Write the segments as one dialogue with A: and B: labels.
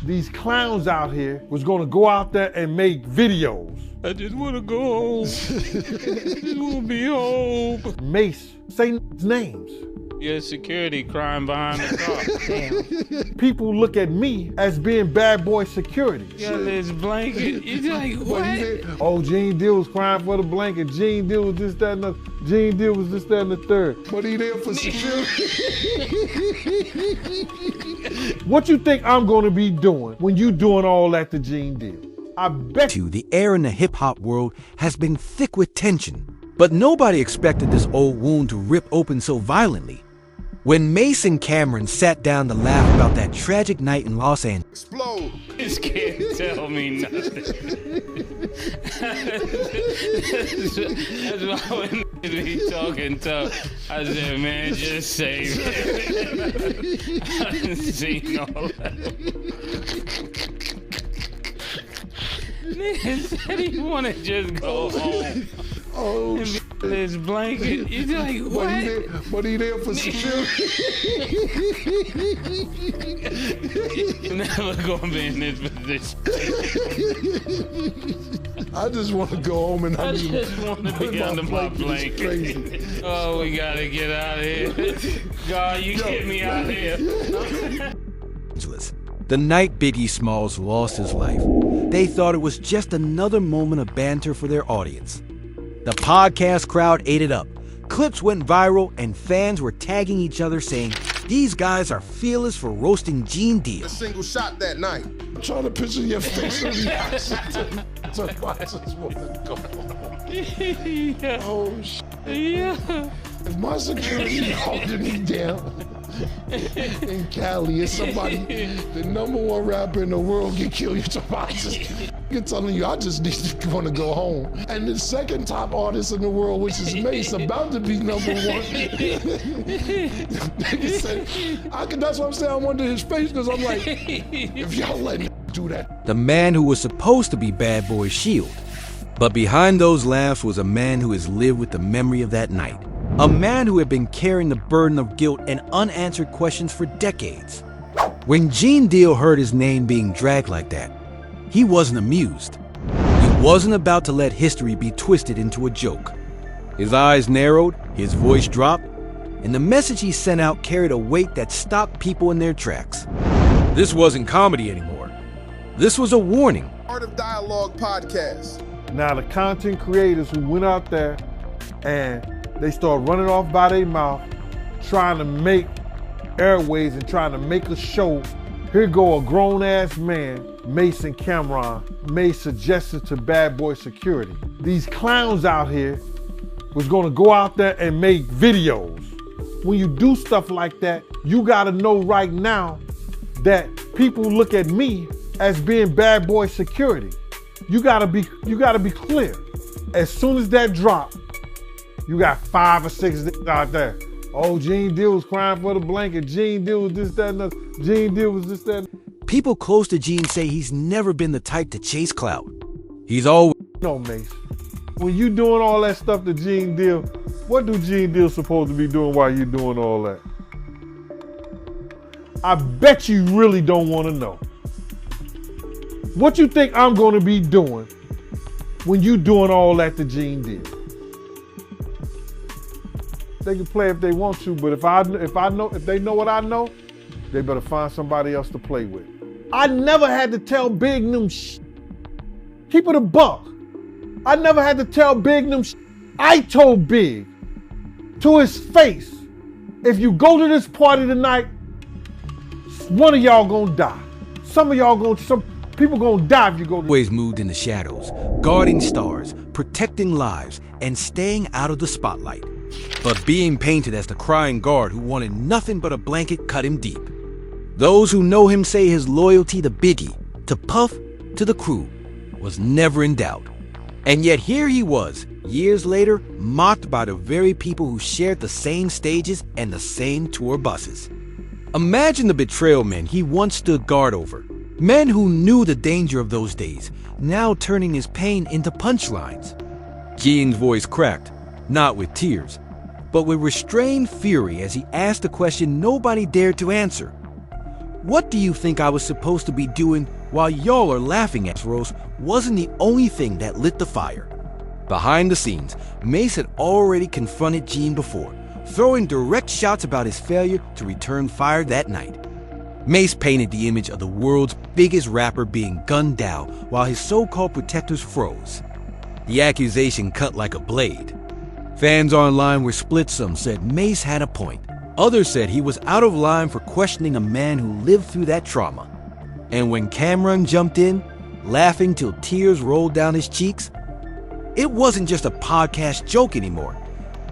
A: these clowns out here was gonna go out there and make videos.
B: I just wanna go home. I just wanna be home.
A: Mase, say names.
B: Yeah, security crime behind the car. Damn.
A: People look at me as being bad boy security.
B: Yeah, this blanket. It's like, what?
A: Oh, Gene Deal was crying for the blanket. Gene Deal was this, that, and the. Gene Deal was this, that, and the third.
C: But he there for security.
A: What you think I'm gonna be doing when you doing all that to Gene Deal? I bet
D: you the air in the hip-hop world has been thick with tension, but nobody expected this old wound to rip open so violently. When Mase and Cam'ron sat down to laugh about that tragic night in Los Angeles,
C: Explode.
B: This can't tell me nothing. That's why when be talking tough, I said, man, just say it. I done seen all that. Nigga said he wanna just go home.
C: Oh,
B: This blanket. He's like, what?
C: But he there for security.
B: Never gonna be in this position.
C: I just want to go home and
B: I just want to be under my blanket. Oh, we gotta get out of here. God, you get me out of here.
D: the night Biggie Smalls lost his life, they thought it was just another moment of banter for their audience. The podcast crowd ate it up. Clips went viral and fans were tagging each other saying, "These guys are fearless for roasting Gene Deal."
C: A single shot that night. I'm trying to picture your face of reaction to Box's woman go.
B: Yeah.
C: Oh, shit.
B: Yeah.
C: If my security holding me down in Cali, is somebody, the #1 rapper in the world, get killed, you're telling you, I just need to want to go home. And the second top artist in the world, which is Mase, about to be #1. Said, that's what I'm saying. I wonder his face, because I'm like, if y'all let me do that.
D: The man who was supposed to be Bad Boy's shield. But behind those laughs was a man who has lived with the memory of that night. A man who had been carrying the burden of guilt and unanswered questions for decades. When Gene Deal heard his name being dragged like that, he wasn't amused. He wasn't about to let history be twisted into a joke. His eyes narrowed, his voice dropped, and the message he sent out carried a weight that stopped people in their tracks. This wasn't comedy anymore. This was a warning.
C: Art of Dialogue podcast.
A: Now the content creators who went out there and they start running off by their mouth, trying to make airways and trying to make a show. Here go a grown-ass man, Mase and Cam'ron, made suggestions to Bad Boy Security. These clowns out here was gonna go out there and make videos. When you do stuff like that, you gotta know right now that people look at me as being Bad Boy Security. You gotta be clear. As soon as that drop, you got 5 or 6 out there. Oh, Gene Deal was crying for the blanket. Gene Deal was this, that, and the. Gene Deal was this, that.
D: People close to Gene say he's never been the type to chase clout. He's always...
A: No, Mase. When you doing all that stuff to Gene Deal, what do Gene Deal supposed to be doing while you doing all that? I bet you really don't want to know. What you think I'm going to be doing when you doing all that to Gene Deal? They can play if they want to, but if they know what I know, they better find somebody else to play with. I never had to tell Big Nim Keep it a buck. I never had to tell Big Nim I told Big to his face, if you go to this party tonight, one of y'all gonna die. Some people gonna die if you go to.
D: Always moved in the shadows, guarding stars, protecting lives, and staying out of the spotlight. But being painted as the crying guard who wanted nothing but a blanket cut him deep. Those who know him say his loyalty to Biggie, to Puff, to the crew was never in doubt. And yet here he was, years later, mocked by the very people who shared the same stages and the same tour buses. Imagine the betrayal men he once stood guard over. Men who knew the danger of those days, now turning his pain into punchlines. Gene's voice cracked, not with tears, but with restrained fury as he asked a question nobody dared to answer. What do you think I was supposed to be doing while y'all are laughing at Rose wasn't the only thing that lit the fire. Behind the scenes, Mase had already confronted Gene before, throwing direct shots about his failure to return fire that night. Mase painted the image of the world's biggest rapper being gunned down while his so-called protectors froze. The accusation cut like a blade. Fans online were split. Some said Mase had a point. Others said he was out of line for questioning a man who lived through that trauma. And when Camron jumped in, laughing till tears rolled down his cheeks, it wasn't just a podcast joke anymore.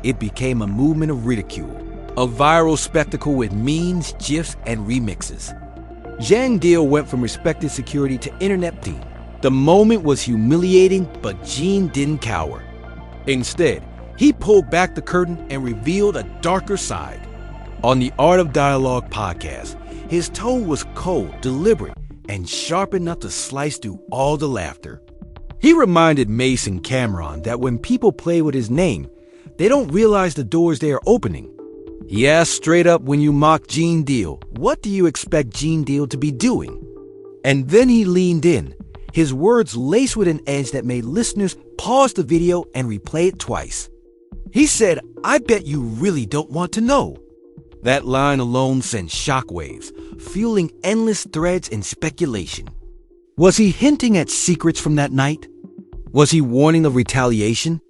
D: It became a movement of ridicule, a viral spectacle with memes, gifs, and remixes. Zhang Deal went from respected security to internet theme. The moment was humiliating, but Gene didn't cower. Instead, he pulled back the curtain and revealed a darker side. On the Art of Dialogue podcast, his tone was cold, deliberate, and sharp enough to slice through all the laughter. He reminded Mase and Cam'ron that when people play with his name, they don't realize the doors they are opening. He asked straight up, when you mock Gene Deal, what do you expect Gene Deal to be doing? And then he leaned in, his words laced with an edge that made listeners pause the video and replay it twice. He said, "I bet you really don't want to know." That line alone sent shockwaves, fueling endless threads and speculation. Was he hinting at secrets from that night? Was he warning of retaliation?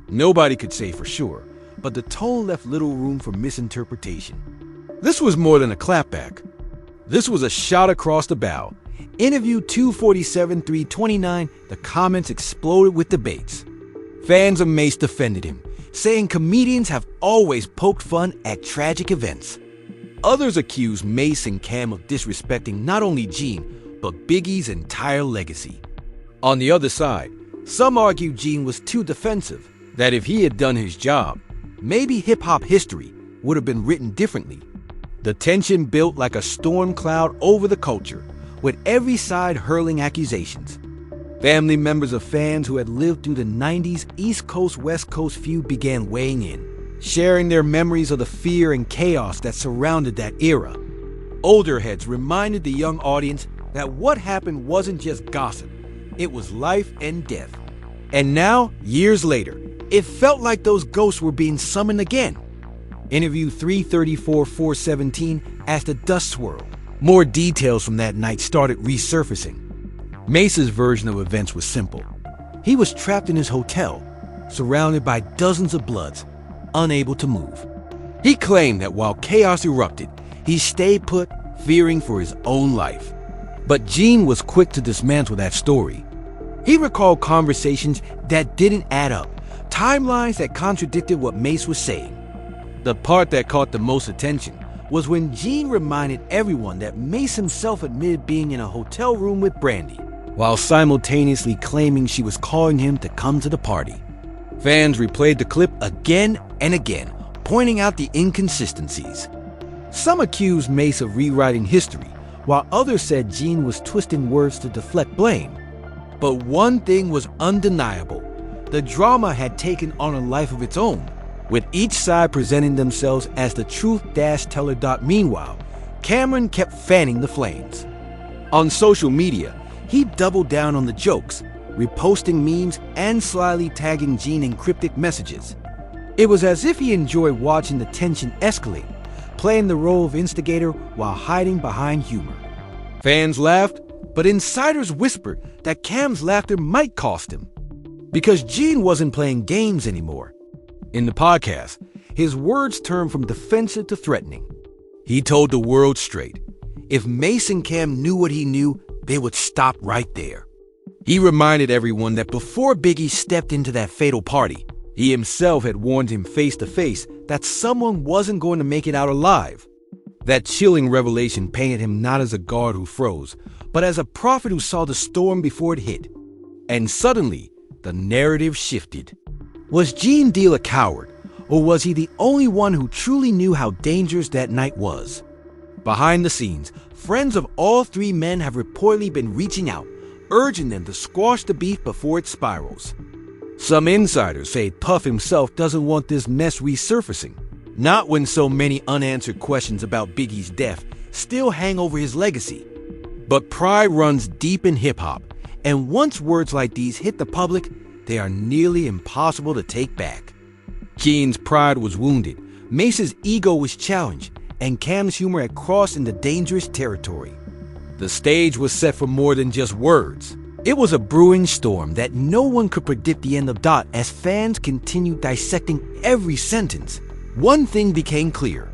D: Nobody could say for sure, but the tone left little room for misinterpretation. This was more than a clapback. This was a shot across the bow. Interview 247-329, the comments exploded with debates. Fans of Mase defended him, saying comedians have always poked fun at tragic events. Others accused Mase and Cam of disrespecting not only Gene, but Biggie's entire legacy. On the other side, some argued Gene was too defensive, that if he had done his job, maybe hip-hop history would have been written differently. The tension built like a storm cloud over the culture, with every side hurling accusations. Family members of fans who had lived through the 90s East Coast-West Coast feud began weighing in, sharing their memories of the fear and chaos that surrounded that era. Older heads reminded the young audience that what happened wasn't just gossip, it was life and death. And now, years later, it felt like those ghosts were being summoned again. Interview 334-417 as the dust swirled. More details from that night started resurfacing. Mase's version of events was simple. He was trapped in his hotel, surrounded by dozens of bloods, unable to move. He claimed that while chaos erupted, he stayed put, fearing for his own life. But Gene was quick to dismantle that story. He recalled conversations that didn't add up, timelines that contradicted what Mase was saying. The part that caught the most attention was when Gene reminded everyone that Mase himself admitted being in a hotel room with Brandy, while simultaneously claiming she was calling him to come to the party. Fans replayed the clip again and again, pointing out the inconsistencies. Some accused Mase of rewriting history, while others said Gene was twisting words to deflect blame. But one thing was undeniable. The drama had taken on a life of its own, with each side presenting themselves as the truth-teller. Meanwhile, Camron kept fanning the flames. On social media, he doubled down on the jokes, reposting memes and slyly tagging Gene in cryptic messages. It was as if he enjoyed watching the tension escalate, playing the role of instigator while hiding behind humor. Fans laughed, but insiders whispered that Cam's laughter might cost him, because Gene wasn't playing games anymore. In the podcast, his words turned from defensive to threatening. He told the world straight, if Mase and Cam knew what he knew, they would stop right there. He reminded everyone that before Biggie stepped into that fatal party, he himself had warned him face to face that someone wasn't going to make it out alive. That chilling revelation painted him not as a guard who froze, but as a prophet who saw the storm before it hit. And suddenly, the narrative shifted. Was Gene Deal a coward, or was he the only one who truly knew how dangerous that night was? Behind the scenes, friends of all three men have reportedly been reaching out, urging them to squash the beef before it spirals. Some insiders say Puff himself doesn't want this mess resurfacing, not when so many unanswered questions about Biggie's death still hang over his legacy. But pride runs deep in hip-hop, and once words like these hit the public, they are nearly impossible to take back. Keen's pride was wounded, Mase's ego was challenged, and Cam's humor had crossed into dangerous territory. The stage was set for more than just words. It was a brewing storm that no one could predict the end of as fans continued dissecting every sentence. One thing became clear.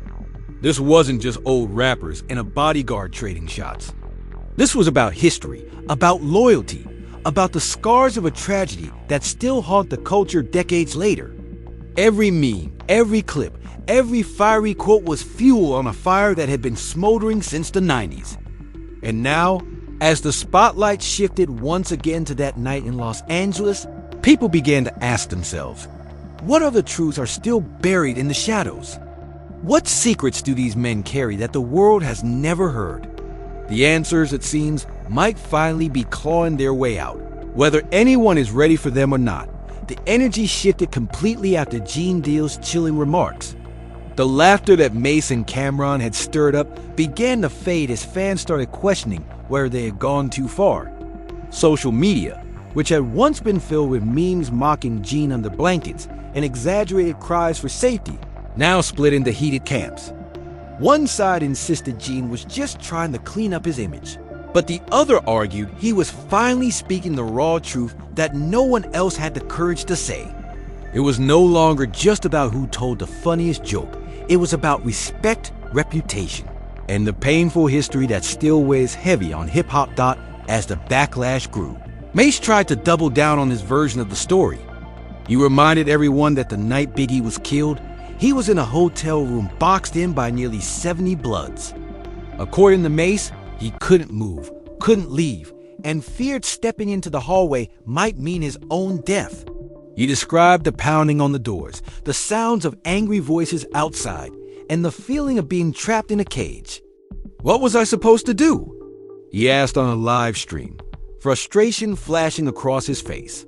D: This wasn't just old rappers and a bodyguard trading shots. This was about history, about loyalty, about the scars of a tragedy that still haunt the culture decades later. Every meme, every clip, every fiery quote was fuel on a fire that had been smoldering since the 90s. And now, as the spotlight shifted once again to that night in Los Angeles, people began to ask themselves, what other truths are still buried in the shadows? What secrets do these men carry that the world has never heard? The answers, it seems, might finally be clawing their way out. Whether anyone is ready for them or not, the energy shifted completely after Gene Deal's chilling remarks. The laughter that Mase and Cam'ron had stirred up began to fade as fans started questioning whether they had gone too far. Social media, which had once been filled with memes mocking Gene under blankets and exaggerated cries for safety, now split into heated camps. One side insisted Gene was just trying to clean up his image, but the other argued he was finally speaking the raw truth that no one else had the courage to say. It was no longer just about who told the funniest joke. It was about respect, reputation, and the painful history that still weighs heavy on hip-hop as the backlash grew. Mase tried to double down on his version of the story. He reminded everyone that the night Biggie was killed, he was in a hotel room boxed in by nearly 70 Bloods. According to Mase, he couldn't move, couldn't leave, and feared stepping into the hallway might mean his own death. He described the pounding on the doors, the sounds of angry voices outside, and the feeling of being trapped in a cage. What was I supposed to do? He asked on a live stream, frustration flashing across his face.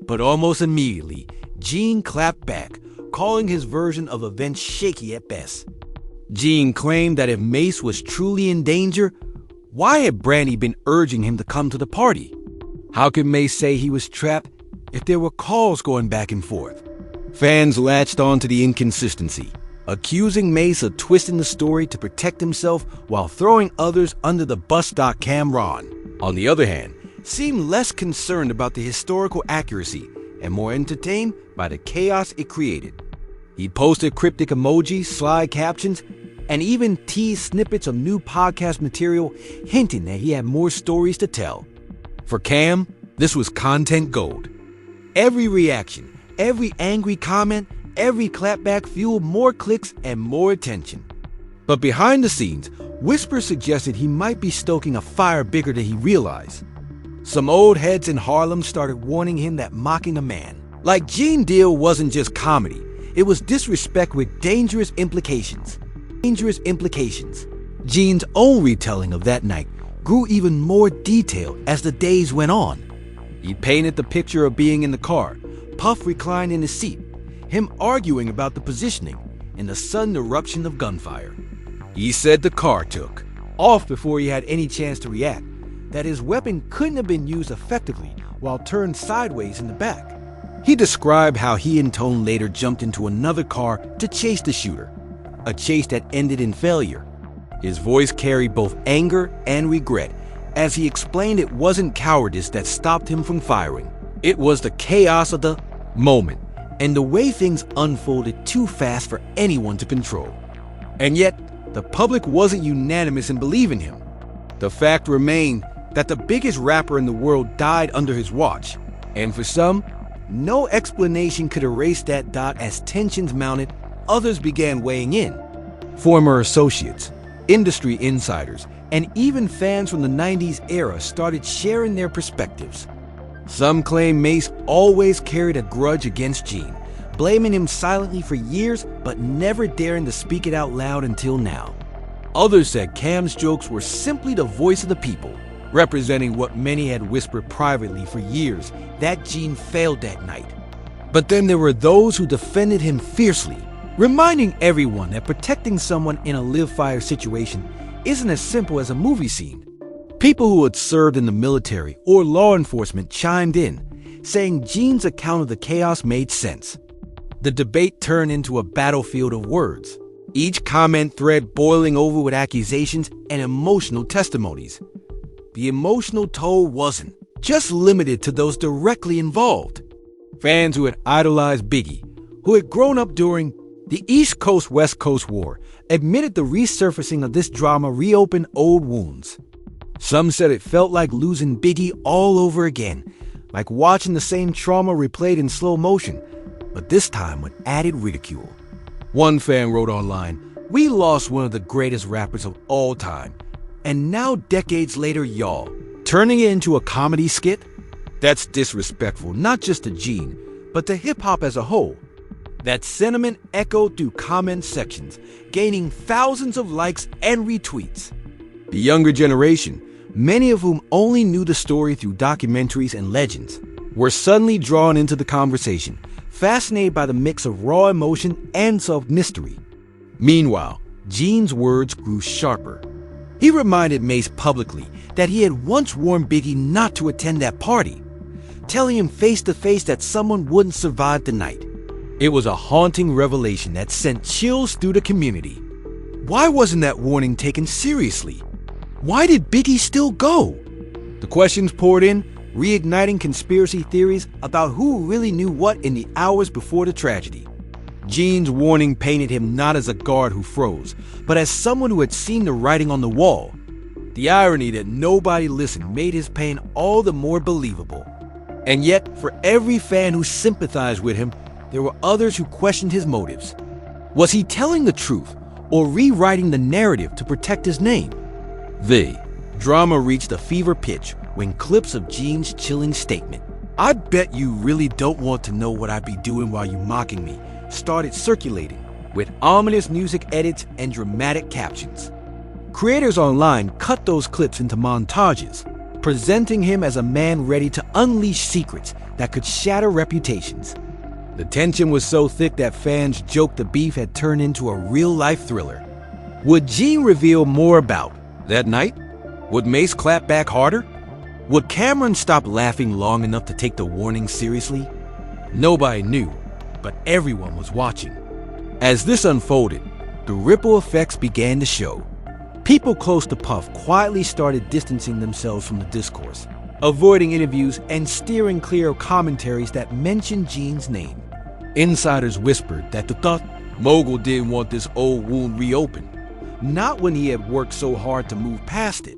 D: But almost immediately, Gene clapped back, calling his version of events shaky at best. Gene claimed that if Mase was truly in danger, why had Brandy been urging him to come to the party? How could Mase say he was trapped if there were calls going back and forth? Fans latched on to the inconsistency, accusing Mase of twisting the story to protect himself while throwing others under the bus. Camron, on the other hand, seemed less concerned about the historical accuracy and more entertained by the chaos it created. He posted cryptic emojis, slide captions, and even teased snippets of new podcast material, hinting that he had more stories to tell. For Cam, this was content gold. Every reaction, every angry comment, every clapback fueled more clicks and more attention. But behind the scenes, whispers suggested he might be stoking a fire bigger than he realized. Some old heads in Harlem started warning him that mocking a man like Gene Deal wasn't just comedy, it was disrespect with dangerous implications. Gene's own retelling of that night grew even more detailed as the days went on. He painted the picture of being in the car, Puff reclined in his seat, him arguing about the positioning, and the sudden eruption of gunfire. He said the car took off before he had any chance to react, that his weapon couldn't have been used effectively while turned sideways in the back. He described how he and Tone later jumped into another car to chase the shooter, a chase that ended in failure. His voice carried both anger and regret as he explained it wasn't cowardice that stopped him from firing. It was the chaos of the moment and the way things unfolded too fast for anyone to control. And yet, the public wasn't unanimous in believing him. The fact remained that the biggest rapper in the world died under his watch, and for some, no explanation could erase that. As tensions mounted, others began weighing in. Former associates, industry insiders, and even fans from the 90s era started sharing their perspectives. Some claim Mase always carried a grudge against Gene, blaming him silently for years but never daring to speak it out loud until now. Others said Cam's jokes were simply the voice of the people, representing what many had whispered privately for years, that Gene failed that night. But then there were those who defended him fiercely, reminding everyone that protecting someone in a live-fire situation isn't as simple as a movie scene. People who had served in the military or law enforcement chimed in, saying Gene's account of the chaos made sense. The debate turned into a battlefield of words, each comment thread boiling over with accusations and emotional testimonies. The emotional toll wasn't just limited to those directly involved. Fans who had idolized Biggie, who had grown up during the East Coast-West Coast War, admitted the resurfacing of this drama reopened old wounds. Some said it felt like losing Biggie all over again, like watching the same trauma replayed in slow motion, but this time with added ridicule. One fan wrote online, "We lost one of the greatest rappers of all time, and now decades later, y'all turning it into a comedy skit? That's disrespectful, not just to Gene, but to hip-hop as a whole." That sentiment echoed through comment sections, gaining thousands of likes and retweets. The younger generation, many of whom only knew the story through documentaries and legends, were suddenly drawn into the conversation, fascinated by the mix of raw emotion and solved mystery. Meanwhile, Gene's words grew sharper. He reminded Mase publicly that he had once warned Biggie not to attend that party, telling him face to face that someone wouldn't survive the night. It was a haunting revelation that sent chills through the community. Why wasn't that warning taken seriously? Why did Biggie still go? The questions poured in, reigniting conspiracy theories about who really knew what in the hours before the tragedy. Gene's warning painted him not as a guard who froze, but as someone who had seen the writing on the wall. The irony that nobody listened made his pain all the more believable. And yet, for every fan who sympathized with him, there were others who questioned his motives. Was he telling the truth or rewriting the narrative to protect his name? The drama reached a fever pitch when clips of Gene's chilling statement, "I bet you really don't want to know what I'd be doing while you mocking me," started circulating, with ominous music edits and dramatic captions. Creators online cut those clips into montages, presenting him as a man ready to unleash secrets that could shatter reputations. The tension was so thick that fans joked the beef had turned into a real-life thriller. Would Gene reveal more about that night? Would Mase clap back harder? Would Camron stop laughing long enough to take the warning seriously? Nobody knew, but everyone was watching. As this unfolded, the ripple effects began to show. People close to Puff quietly started distancing themselves from the discourse, avoiding interviews and steering clear of commentaries that mentioned Gene's name. Insiders whispered that the thought mogul didn't want this old wound reopened, not when he had worked so hard to move past it.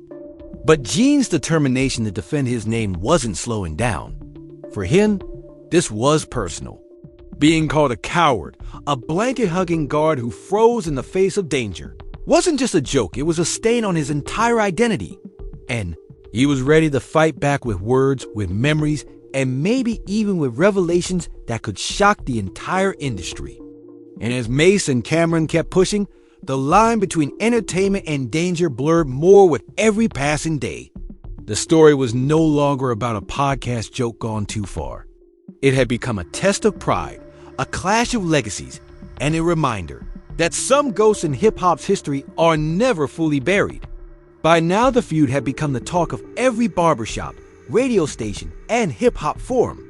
D: But Gene's determination to defend his name wasn't slowing down. For him, this was personal. Being called a coward, a blanket-hugging guard who froze in the face of danger, wasn't just a joke, it was a stain on his entire identity. And he was ready to fight back with words, with memories, and maybe even with revelations that could shock the entire industry. And as Mase and Cam'ron kept pushing, the line between entertainment and danger blurred more with every passing day. The story was no longer about a podcast joke gone too far. It had become a test of pride, a clash of legacies, and a reminder that some ghosts in hip-hop's history are never fully buried. By now, the feud had become the talk of every barbershop, radio station, and hip-hop forum.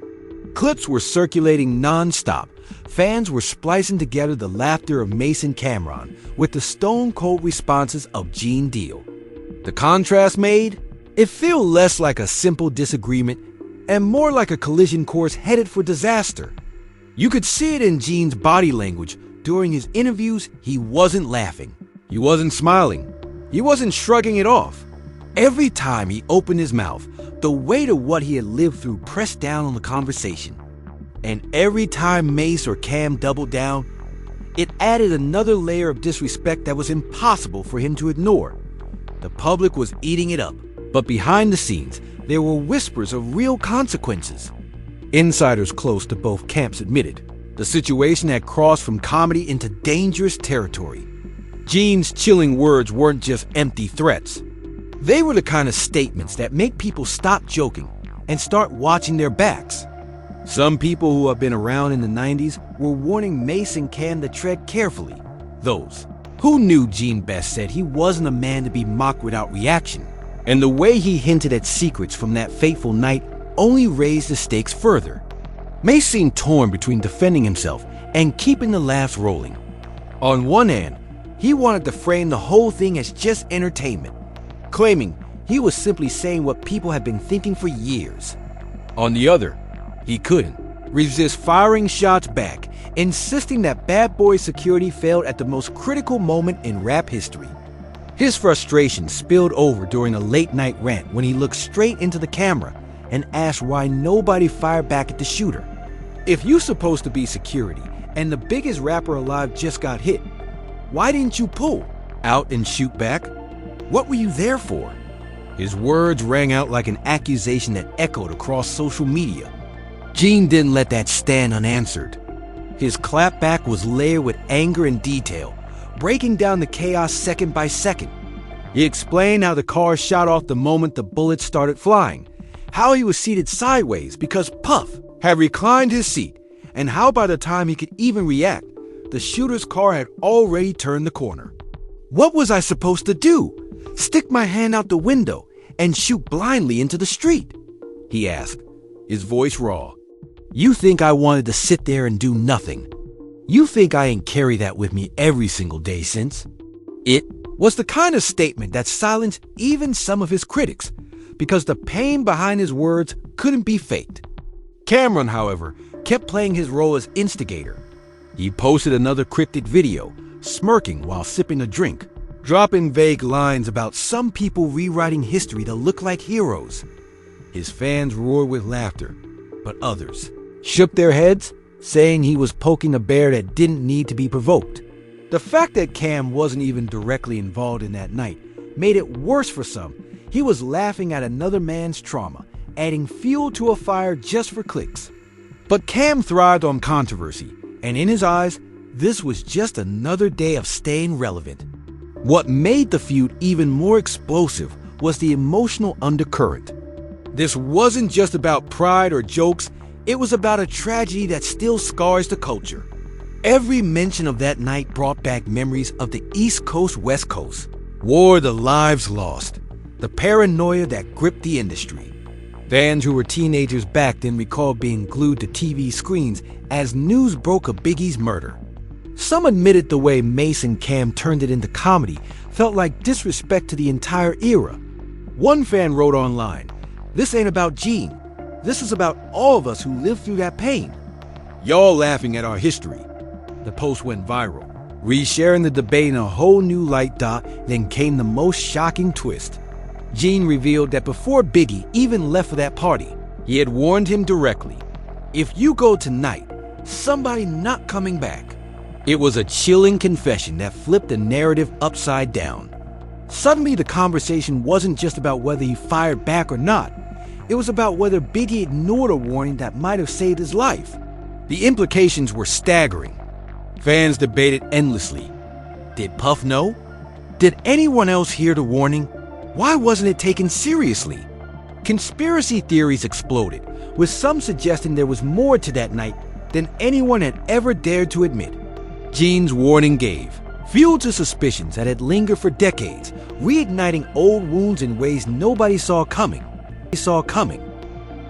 D: Clips were circulating non-stop. Fans were splicing together the laughter of Mase and Cam'ron with the stone-cold responses of Gene Deal. The contrast made it feel less like a simple disagreement and more like a collision course headed for disaster. You could see it in Gene's body language. During his interviews, he wasn't laughing. He wasn't smiling. He wasn't shrugging it off. Every time he opened his mouth, the weight of what he had lived through pressed down on the conversation. And every time Mase or Cam doubled down, it added another layer of disrespect that was impossible for him to ignore. The public was eating it up, but behind the scenes, there were whispers of real consequences. Insiders close to both camps admitted the situation had crossed from comedy into dangerous territory. Gene's chilling words weren't just empty threats. They were the kind of statements that make people stop joking and start watching their backs. Some people who have been around in the 90s were warning Mase and Cam to tread carefully. Those Who knew Gene Best said he wasn't a man to be mocked without reaction? And the way he hinted at secrets from that fateful night only raised the stakes further. Mase seemed torn between defending himself and keeping the laughs rolling. On one hand, he wanted to frame the whole thing as just entertainment, claiming he was simply saying what people had been thinking for years. On the other, he couldn't resist firing shots back, insisting that Bad Boy security failed at the most critical moment in rap history. His frustration spilled over during a late-night rant when he looked straight into the camera and asked why nobody fired back at the shooter. If you're supposed to be security and the biggest rapper alive just got hit, why didn't you pull out and shoot back? What were you there for? His words rang out like an accusation that echoed across social media. Gene didn't let that stand unanswered. His clapback was layered with anger and detail, breaking down the chaos second by second. He explained how the car shot off the moment the bullets started flying, how he was seated sideways because Puff had reclined his seat, and how by the time he could even react, the shooter's car had already turned the corner. What was I supposed to do? Stick my hand out the window and shoot blindly into the street? He asked, his voice raw. You think I wanted to sit there and do nothing? You think I ain't carry that with me every single day since? It was the kind of statement that silenced even some of his critics, because the pain behind his words couldn't be faked. Camron, however, kept playing his role as instigator. He posted another cryptic video, smirking while sipping a drink, dropping vague lines about some people rewriting history to look like heroes. His fans roared with laughter, but others shook their heads, saying he was poking a bear that didn't need to be provoked. The fact that Cam wasn't even directly involved in that night made it worse for some. He was laughing at another man's trauma, adding fuel to a fire just for clicks. But Cam thrived on controversy, and in his eyes, this was just another day of staying relevant. What made the feud even more explosive was the emotional undercurrent. This wasn't just about pride or jokes, it was about a tragedy that still scars the culture. Every mention of that night brought back memories of the East Coast, West Coast. War, the lives lost, the paranoia that gripped the industry. Fans who were teenagers back then recalled being glued to TV screens as news broke of Biggie's murder. Some admitted the way Mase and Cam turned it into comedy felt like disrespect to the entire era. One fan wrote online, "This ain't about Gene. This is about all of us who lived through that pain. Y'all laughing at our history." The post went viral, resharing the debate in a whole new light. Then came the most shocking twist. Gene revealed that before Biggie even left for that party, he had warned him directly, "If you go tonight, somebody not coming back." It was a chilling confession that flipped the narrative upside down. Suddenly, the conversation wasn't just about whether he fired back or not. It was about whether Biggie ignored a warning that might have saved his life. The implications were staggering. Fans debated endlessly. Did Puff know? Did anyone else hear the warning? Why wasn't it taken seriously? Conspiracy theories exploded, with some suggesting there was more to that night than anyone had ever dared to admit. Gene's warning gave fuel to suspicions that had lingered for decades, reigniting old wounds in ways nobody saw coming.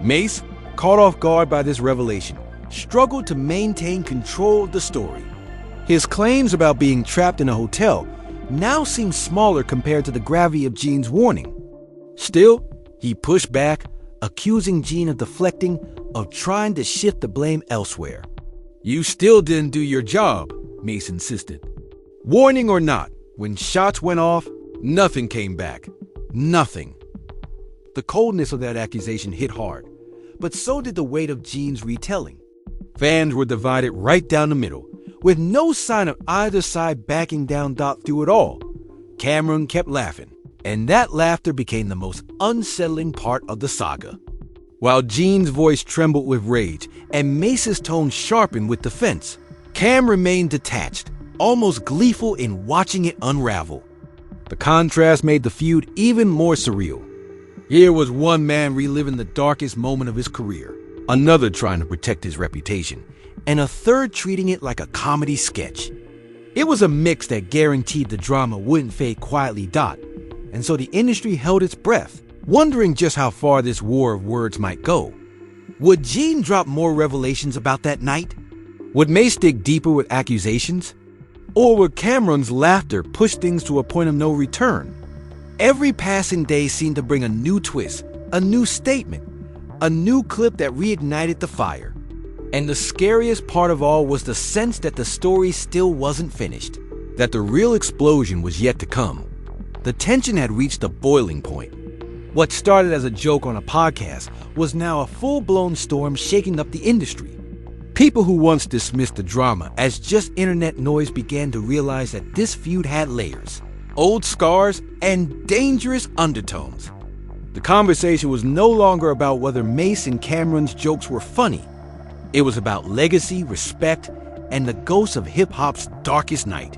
D: Mase, caught off guard by this revelation, struggled to maintain control of the story. His claims about being trapped in a hotel now seemed smaller compared to the gravity of Gene's warning. Still, he pushed back, accusing Gene of deflecting, of trying to shift the blame elsewhere. "You still didn't do your job," Mase insisted. Warning or not, when shots went off, nothing came back. Nothing. The coldness of that accusation hit hard, but so did the weight of Gene's retelling. Fans were divided right down the middle, with no sign of either side backing down through it all. Camron kept laughing, and that laughter became the most unsettling part of the saga. While Gene's voice trembled with rage and Mace's tone sharpened with defense, Cam remained detached, almost gleeful in watching it unravel. The contrast made the feud even more surreal. Here was one man reliving the darkest moment of his career, another trying to protect his reputation, and a third treating it like a comedy sketch. It was a mix that guaranteed the drama wouldn't fade quietly. And so the industry held its breath, wondering just how far this war of words might go. Would Gene drop more revelations about that night? Would Mase dig deeper with accusations? Or would Camron's laughter push things to a point of no return? Every passing day seemed to bring a new twist, a new statement, a new clip that reignited the fire. And the scariest part of all was the sense that the story still wasn't finished, that the real explosion was yet to come. The tension had reached a boiling point. What started as a joke on a podcast was now a full-blown storm shaking up the industry. People who once dismissed the drama as just internet noise began to realize that this feud had layers, old scars, and dangerous undertones. The conversation was no longer about whether Mase and Cam'ron's jokes were funny. It was about legacy, respect, and the ghosts of hip-hop's darkest night.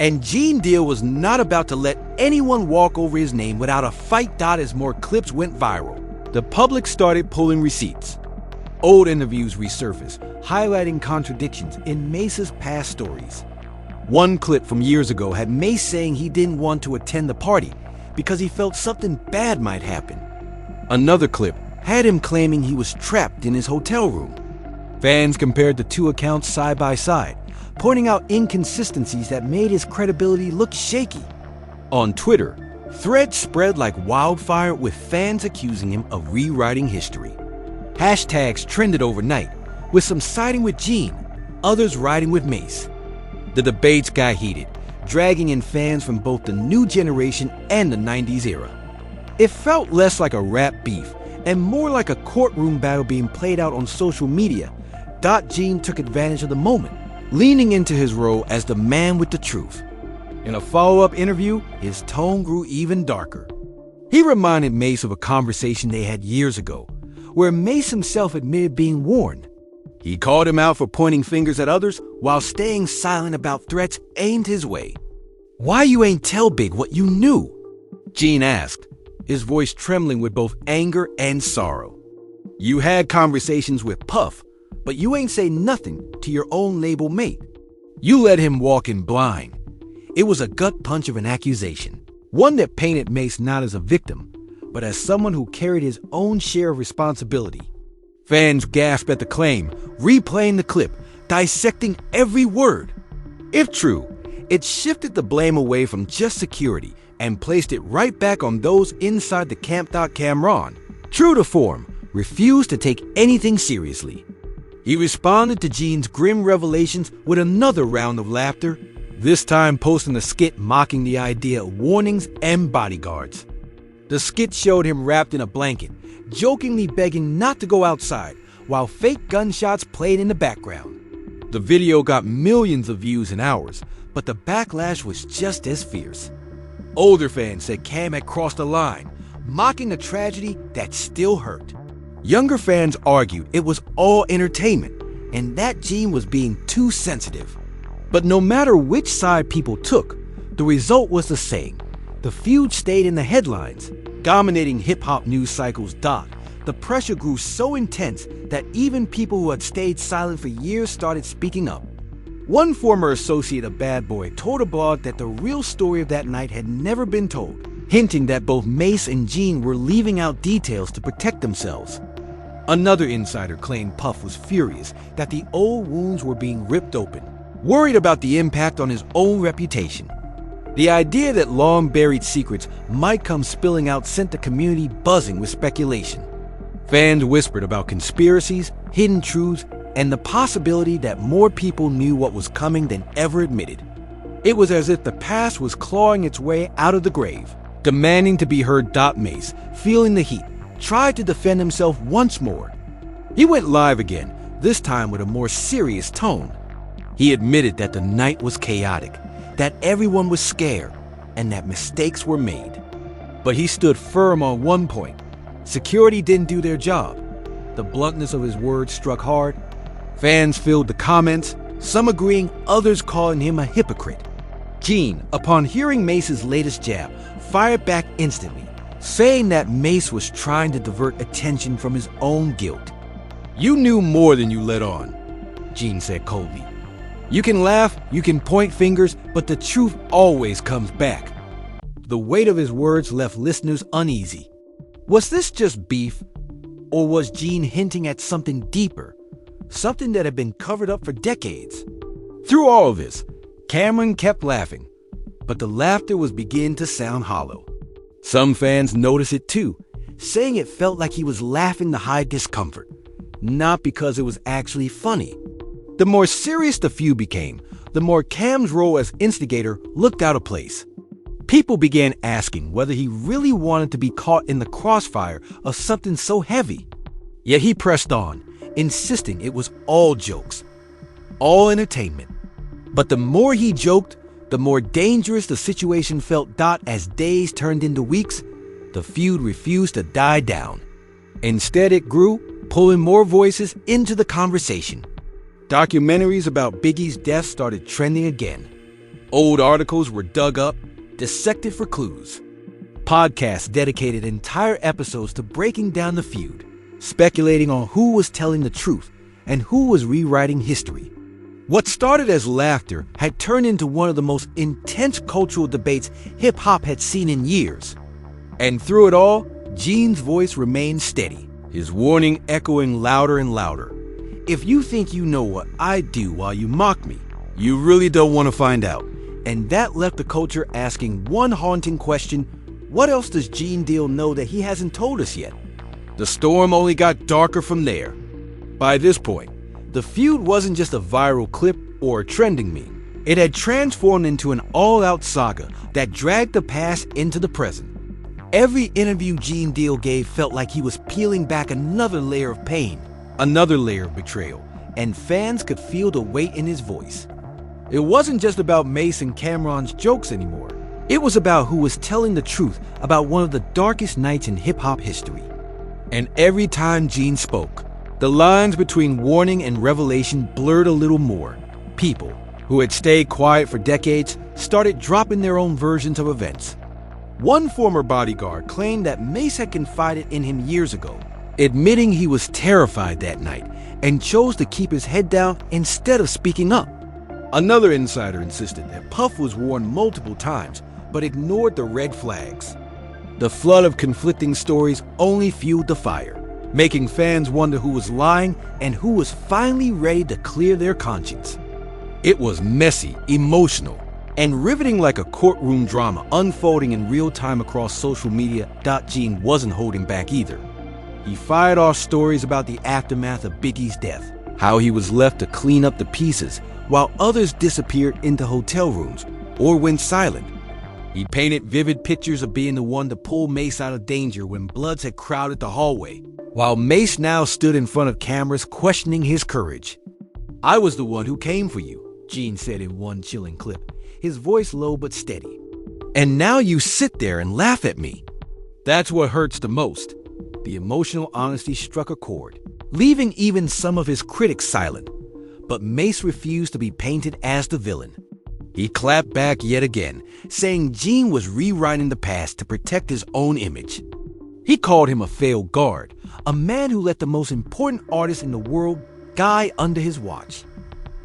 D: And Gene Deal was not about to let anyone walk over his name without a fight. As more clips went viral, the public started pulling receipts. Old interviews resurfaced, highlighting contradictions in Mase's past stories. One clip from years ago had Mase saying he didn't want to attend the party because he felt something bad might happen. Another clip had him claiming he was trapped in his hotel room. Fans compared the two accounts side by side, pointing out inconsistencies that made his credibility look shaky. On Twitter, threads spread like wildfire with fans accusing him of rewriting history. Hashtags trended overnight, with some siding with Gene, others riding with Mase. The debates got heated, dragging in fans from both the new generation and the 90s era. It felt less like a rap beef and more like a courtroom battle being played out on social media. Gene took advantage of the moment, leaning into his role as the man with the truth. In a follow-up interview, his tone grew even darker. He reminded Mase of a conversation they had years ago, where Mase himself admitted being warned. He called him out for pointing fingers at others while staying silent about threats aimed his way. "Why you ain't tell Big what you knew?" Gene asked, his voice trembling with both anger and sorrow. "You had conversations with Puff, but you ain't say nothing to your own label mate. You let him walk in blind." It was a gut punch of an accusation, one that painted Mase not as a victim, but as someone who carried his own share of responsibility. Fans gasped at the claim, replaying the clip, dissecting every word. If true, it shifted the blame away from just security and placed it right back on those inside the camp. Camron, true to form, refused to take anything seriously. He responded to Gene's grim revelations with another round of laughter, this time posting a skit mocking the idea of warnings and bodyguards. The skit showed him wrapped in a blanket, jokingly begging not to go outside, while fake gunshots played in the background. The video got millions of views in hours, but the backlash was just as fierce. Older fans said Cam had crossed a line, mocking a tragedy that still hurt. Younger fans argued it was all entertainment, and that Gene was being too sensitive. But no matter which side people took, the result was the same. The feud stayed in the headlines, dominating hip-hop news cycles. The pressure grew so intense that even people who had stayed silent for years started speaking up. One former associate of Bad Boy told a blog that the real story of that night had never been told, hinting that both Mase and Gene were leaving out details to protect themselves. Another insider claimed Puff was furious that the old wounds were being ripped open, worried about the impact on his own reputation. The idea that long-buried secrets might come spilling out sent the community buzzing with speculation. Fans whispered about conspiracies, hidden truths, and the possibility that more people knew what was coming than ever admitted. It was as if the past was clawing its way out of the grave, demanding to be heard. Mase, feeling the heat, tried to defend himself once more. He went live again, this time with a more serious tone. He admitted that the night was chaotic, that everyone was scared, and that mistakes were made. But he stood firm on one point. Security didn't do their job. The bluntness of his words struck hard. Fans filled the comments, some agreeing, others calling him a hypocrite. Gene, upon hearing Mase's latest jab, fired back instantly, saying that Mase was trying to divert attention from his own guilt. "You knew more than you let on," Gene said coldly. You can laugh, you can point fingers, but the truth always comes back. The weight of his words left listeners uneasy. Was this just beef? Or was Gene hinting at something deeper? Something that had been covered up for decades? Through all of this, Camron kept laughing, but the laughter was beginning to sound hollow. Some fans noticed it too, saying it felt like he was laughing to hide discomfort, not because it was actually funny. The more serious the feud became, the more Cam's role as instigator looked out of place. People began asking whether he really wanted to be caught in the crossfire of something so heavy. Yet he pressed on, insisting it was all jokes, all entertainment. But the more he joked, the more dangerous the situation felt. As days turned into weeks, the feud refused to die down. Instead, it grew, pulling more voices into the conversation. Documentaries about Biggie's death started trending again. Old articles were dug up, dissected for clues. Podcasts dedicated entire episodes to breaking down the feud, speculating on who was telling the truth and who was rewriting history. What started as laughter had turned into one of the most intense cultural debates hip-hop had seen in years. And through it all, Gene's voice remained steady, his warning echoing louder and louder. If you think you know what I do while you mock me, you really don't want to find out. And that left the culture asking one haunting question: what else does Gene Deal know that he hasn't told us yet? The storm only got darker from there. By this point, the feud wasn't just a viral clip or a trending meme. It had transformed into an all-out saga that dragged the past into the present. Every interview Gene Deal gave felt like he was peeling back another layer of pain, another layer of betrayal, and fans could feel the weight in his voice. It wasn't just about Mase and Cam'ron's jokes anymore. It was about who was telling the truth about one of the darkest nights in hip-hop history. And every time Gene spoke, the lines between warning and revelation blurred a little more. People who had stayed quiet for decades started dropping their own versions of events. One former bodyguard claimed that Mase had confided in him years ago, admitting he was terrified that night and chose to keep his head down instead of speaking up. Another insider insisted that Puff was warned multiple times, but ignored the red flags. The flood of conflicting stories only fueled the fire, making fans wonder who was lying and who was finally ready to clear their conscience. It was messy, emotional, and riveting like a courtroom drama unfolding in real time across social media. Gene wasn't holding back either. He fired off stories about the aftermath of Biggie's death, how he was left to clean up the pieces while others disappeared into hotel rooms or went silent. He painted vivid pictures of being the one to pull Mase out of danger when Bloods had crowded the hallway, while Mase now stood in front of cameras questioning his courage. "I was the one who came for you," Gene said in one chilling clip, his voice low but steady. "And now you sit there and laugh at me." That's what hurts the most. The emotional honesty struck a chord, leaving even some of his critics silent. But Mase refused to be painted as the villain. He clapped back yet again, saying Gene was rewriting the past to protect his own image. He called him a failed guard, a man who let the most important artist in the world die under his watch.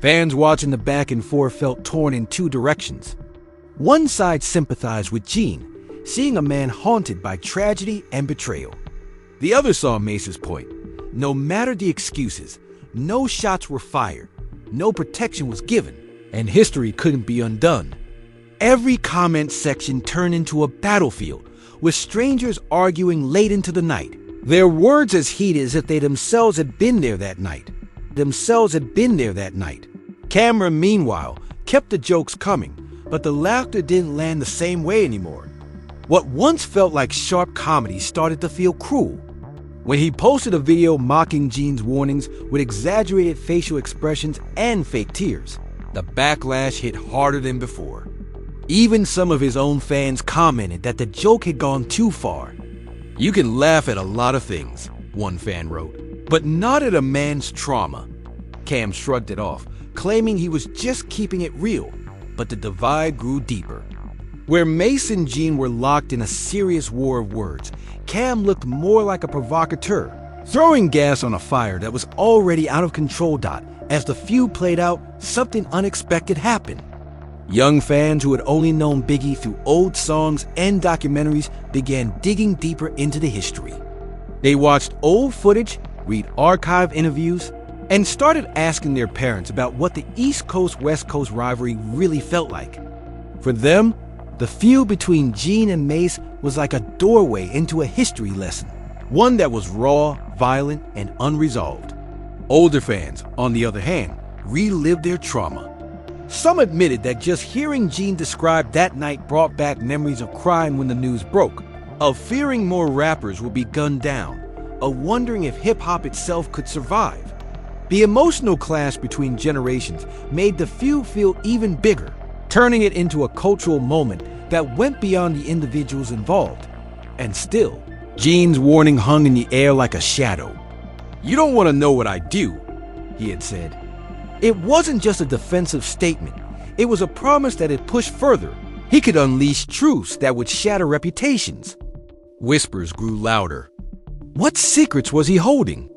D: Fans watching the back and forth felt torn in two directions. One side sympathized with Gene, seeing a man haunted by tragedy and betrayal. The other saw Mase's point. No matter the excuses, no shots were fired, no protection was given, and history couldn't be undone. Every comment section turned into a battlefield, with strangers arguing late into the night, their words as heated as if they themselves had been there that night. Camron, meanwhile, kept the jokes coming, but the laughter didn't land the same way anymore. What once felt like sharp comedy started to feel cruel. When he posted a video mocking Gene's warnings with exaggerated facial expressions and fake tears, the backlash hit harder than before. Even some of his own fans commented that the joke had gone too far. "You can laugh at a lot of things," one fan wrote, "but not at a man's trauma." Cam shrugged it off, claiming he was just keeping it real, but the divide grew deeper. Where Mase and Gene were locked in a serious war of words, Cam looked more like a provocateur, throwing gas on a fire that was already out of control. As the feud played out, something unexpected happened. Young fans who had only known Biggie through old songs and documentaries began digging deeper into the history. They watched old footage, read archive interviews, and started asking their parents about what the East Coast-West Coast rivalry really felt like. For them, the feud between Gene and Mase was like a doorway into a history lesson, one that was raw, violent, and unresolved. Older fans, on the other hand, relived their trauma. Some admitted that just hearing Gene describe that night brought back memories of crying when the news broke, of fearing more rappers would be gunned down, of wondering if hip-hop itself could survive. The emotional clash between generations made the feud feel even bigger, turning it into a cultural moment that went beyond the individuals involved. And still, Gene's warning hung in the air like a shadow. "You don't want to know what I do," he had said. It wasn't just a defensive statement. It was a promise that if pushed further, he could unleash truths that would shatter reputations. Whispers grew louder. What secrets was he holding?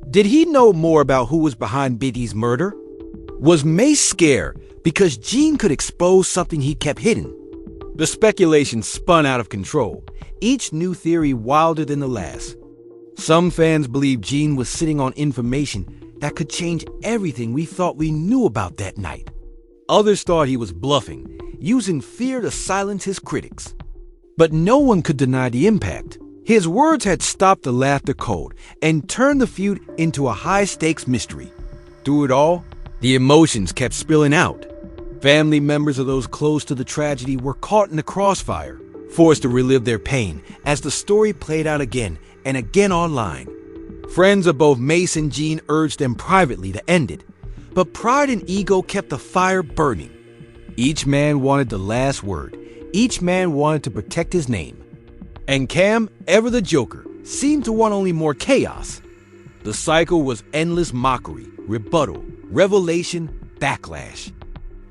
D: Did he know more about who was behind Biggie's murder? Was Mase scared because Gene could expose something he kept hidden? The speculation spun out of control, each new theory wilder than the last. Some fans believed Gene was sitting on information that could change everything we thought we knew about that night. Others thought he was bluffing, using fear to silence his critics. But no one could deny the impact. His words had stopped the laughter cold and turned the feud into a high-stakes mystery. Through it all, the emotions kept spilling out. Family members of those close to the tragedy were caught in the crossfire, forced to relive their pain as the story played out again and again online. Friends of both Mase and Gene urged them privately to end it, but pride and ego kept the fire burning. Each man wanted the last word. Each man wanted to protect his name. And Cam, ever the Joker, seemed to want only more chaos. The cycle was endless mockery, rebuttal, revelation, backlash.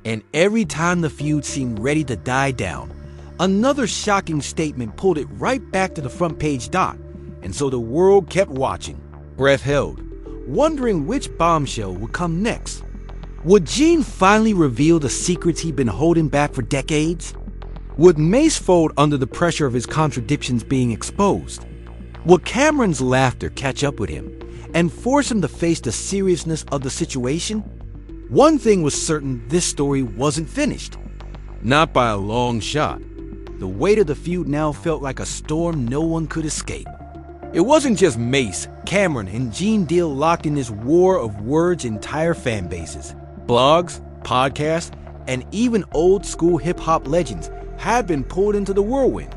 D: And every time the feud seemed ready to die down, another shocking statement pulled it right back to the front page dot. And so the world kept watching, breath held, wondering which bombshell would come next. Would Gene finally reveal the secrets he'd been holding back for decades? Would Mase fold under the pressure of his contradictions being exposed? Would Camron's laughter catch up with him and force him to face the seriousness of the situation? One thing was certain: this story wasn't finished. Not by a long shot. The weight of the feud now felt like a storm no one could escape. It wasn't just Mase, Camron, and Gene Deal locked in this war of words entire fan bases. Blogs, podcasts, and even old-school hip-hop legends had been pulled into the whirlwind.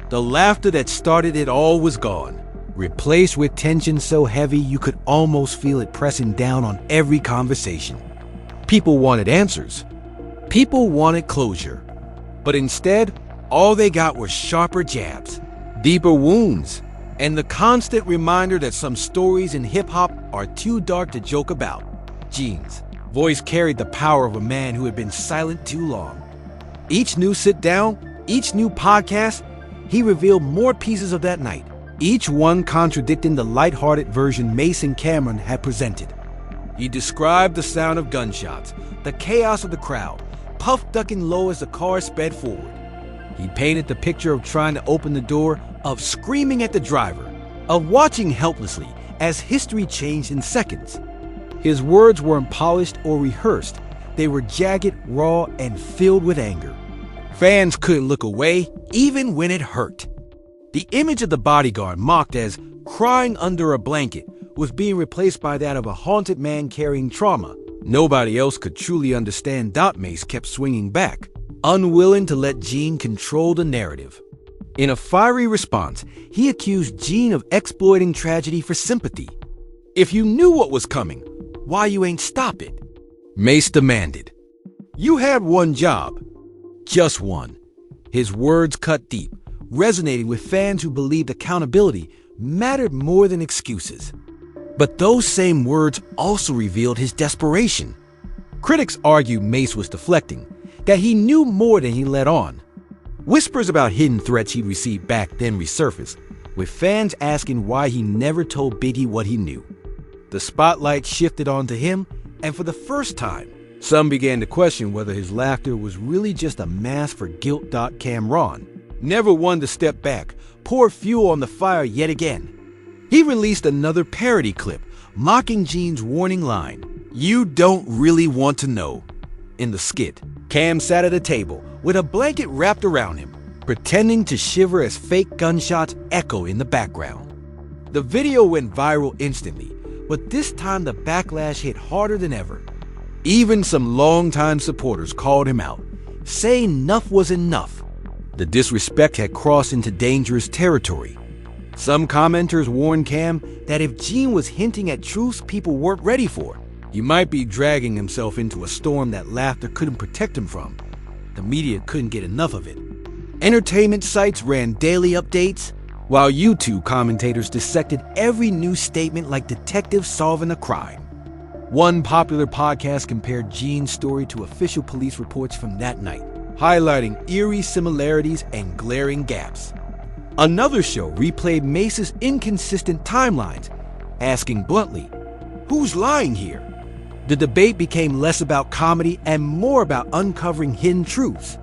D: The laughter that started it all was gone, replaced with tension so heavy you could almost feel it pressing down on every conversation. People wanted answers. People wanted closure. But instead, all they got were sharper jabs, deeper wounds, and the constant reminder that some stories in hip-hop are too dark to joke about. Gene's voice carried the power of a man who had been silent too long. Each new sit-down, each new podcast, he revealed more pieces of that night, each one contradicting the lighthearted version Mase and Cam'ron had presented. He described the sound of gunshots, the chaos of the crowd, Puff ducking low as the car sped forward. He painted the picture of trying to open the door, of screaming at the driver, of watching helplessly as history changed in seconds. His words weren't polished or rehearsed. They were jagged, raw, and filled with anger. Fans couldn't look away, even when it hurt. The image of the bodyguard, mocked as crying under a blanket, was being replaced by that of a haunted man carrying trauma. Nobody else could truly understand. Mase kept swinging back, unwilling to let Gene control the narrative. In a fiery response, he accused Gene of exploiting tragedy for sympathy. "If you knew what was coming, why you ain't stop it?" Mase demanded. "You had one job. Just one." His words cut deep, resonating with fans who believed accountability mattered more than excuses. But those same words also revealed his desperation. Critics argued Mase was deflecting, that he knew more than he let on. Whispers about hidden threats he'd received back then resurfaced, with fans asking why he never told Biggie what he knew. The spotlight shifted onto him, And for the first time, some began to question whether his laughter was really just a mask for guilt. Camron never one to step back, pour fuel on the fire yet again. He released another parody clip, mocking Gene's warning line, "You don't really want to know." In the skit, Cam sat at a table with a blanket wrapped around him, pretending to shiver as fake gunshots echo in the background. The video went viral instantly, but this time the backlash hit harder than ever. Even some longtime supporters called him out, saying enough was enough. The disrespect had crossed into dangerous territory. Some commenters warned Cam that if Gene was hinting at truths people weren't ready for, he might be dragging himself into a storm that laughter couldn't protect him from. The media couldn't get enough of it. Entertainment sites ran daily updates, while YouTube commentators dissected every new statement like detectives solving a crime. One popular podcast compared Gene's story to official police reports from that night, highlighting eerie similarities and glaring gaps. Another show replayed Mase's inconsistent timelines, asking bluntly, "Who's lying here?" The debate became less about comedy and more about uncovering hidden truths.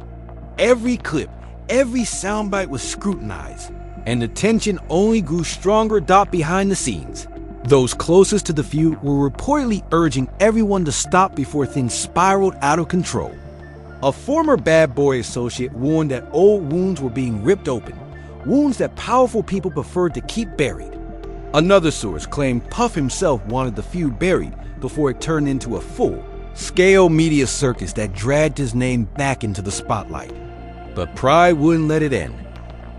D: Every clip, every soundbite was scrutinized, and the tension only grew stronger. Behind the scenes, those closest to the feud were reportedly urging everyone to stop before things spiraled out of control. A former Bad Boy associate warned that old wounds were being ripped open, wounds that powerful people preferred to keep buried. Another source claimed Puff himself wanted the feud buried before it turned into a full-scale media circus that dragged his name back into the spotlight. But pride wouldn't let it end.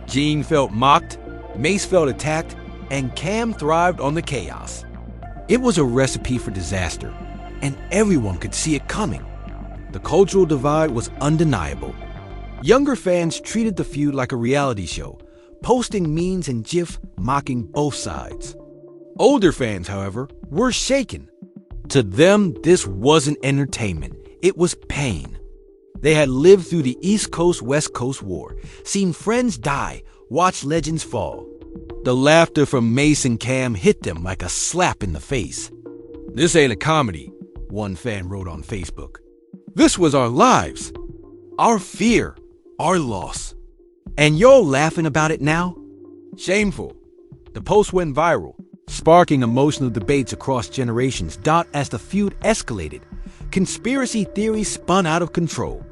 D: Gene felt mocked, Mase felt attacked, and Cam thrived on the chaos. It was a recipe for disaster, and everyone could see it coming. The cultural divide was undeniable. Younger fans treated the feud like a reality show, posting memes and GIFs mocking both sides. Older fans, however, were shaken. To them, this wasn't entertainment, it was pain. They had lived through the East Coast-West Coast War, seen friends die, watched legends fall. The laughter from Mase and Cam hit them like a slap in the face. "This ain't a comedy," one fan wrote on Facebook. "This was our lives, our fear, our loss. And y'all laughing about it now? Shameful." The post went viral, sparking emotional debates across generations. As the feud escalated, conspiracy theories spun out of control.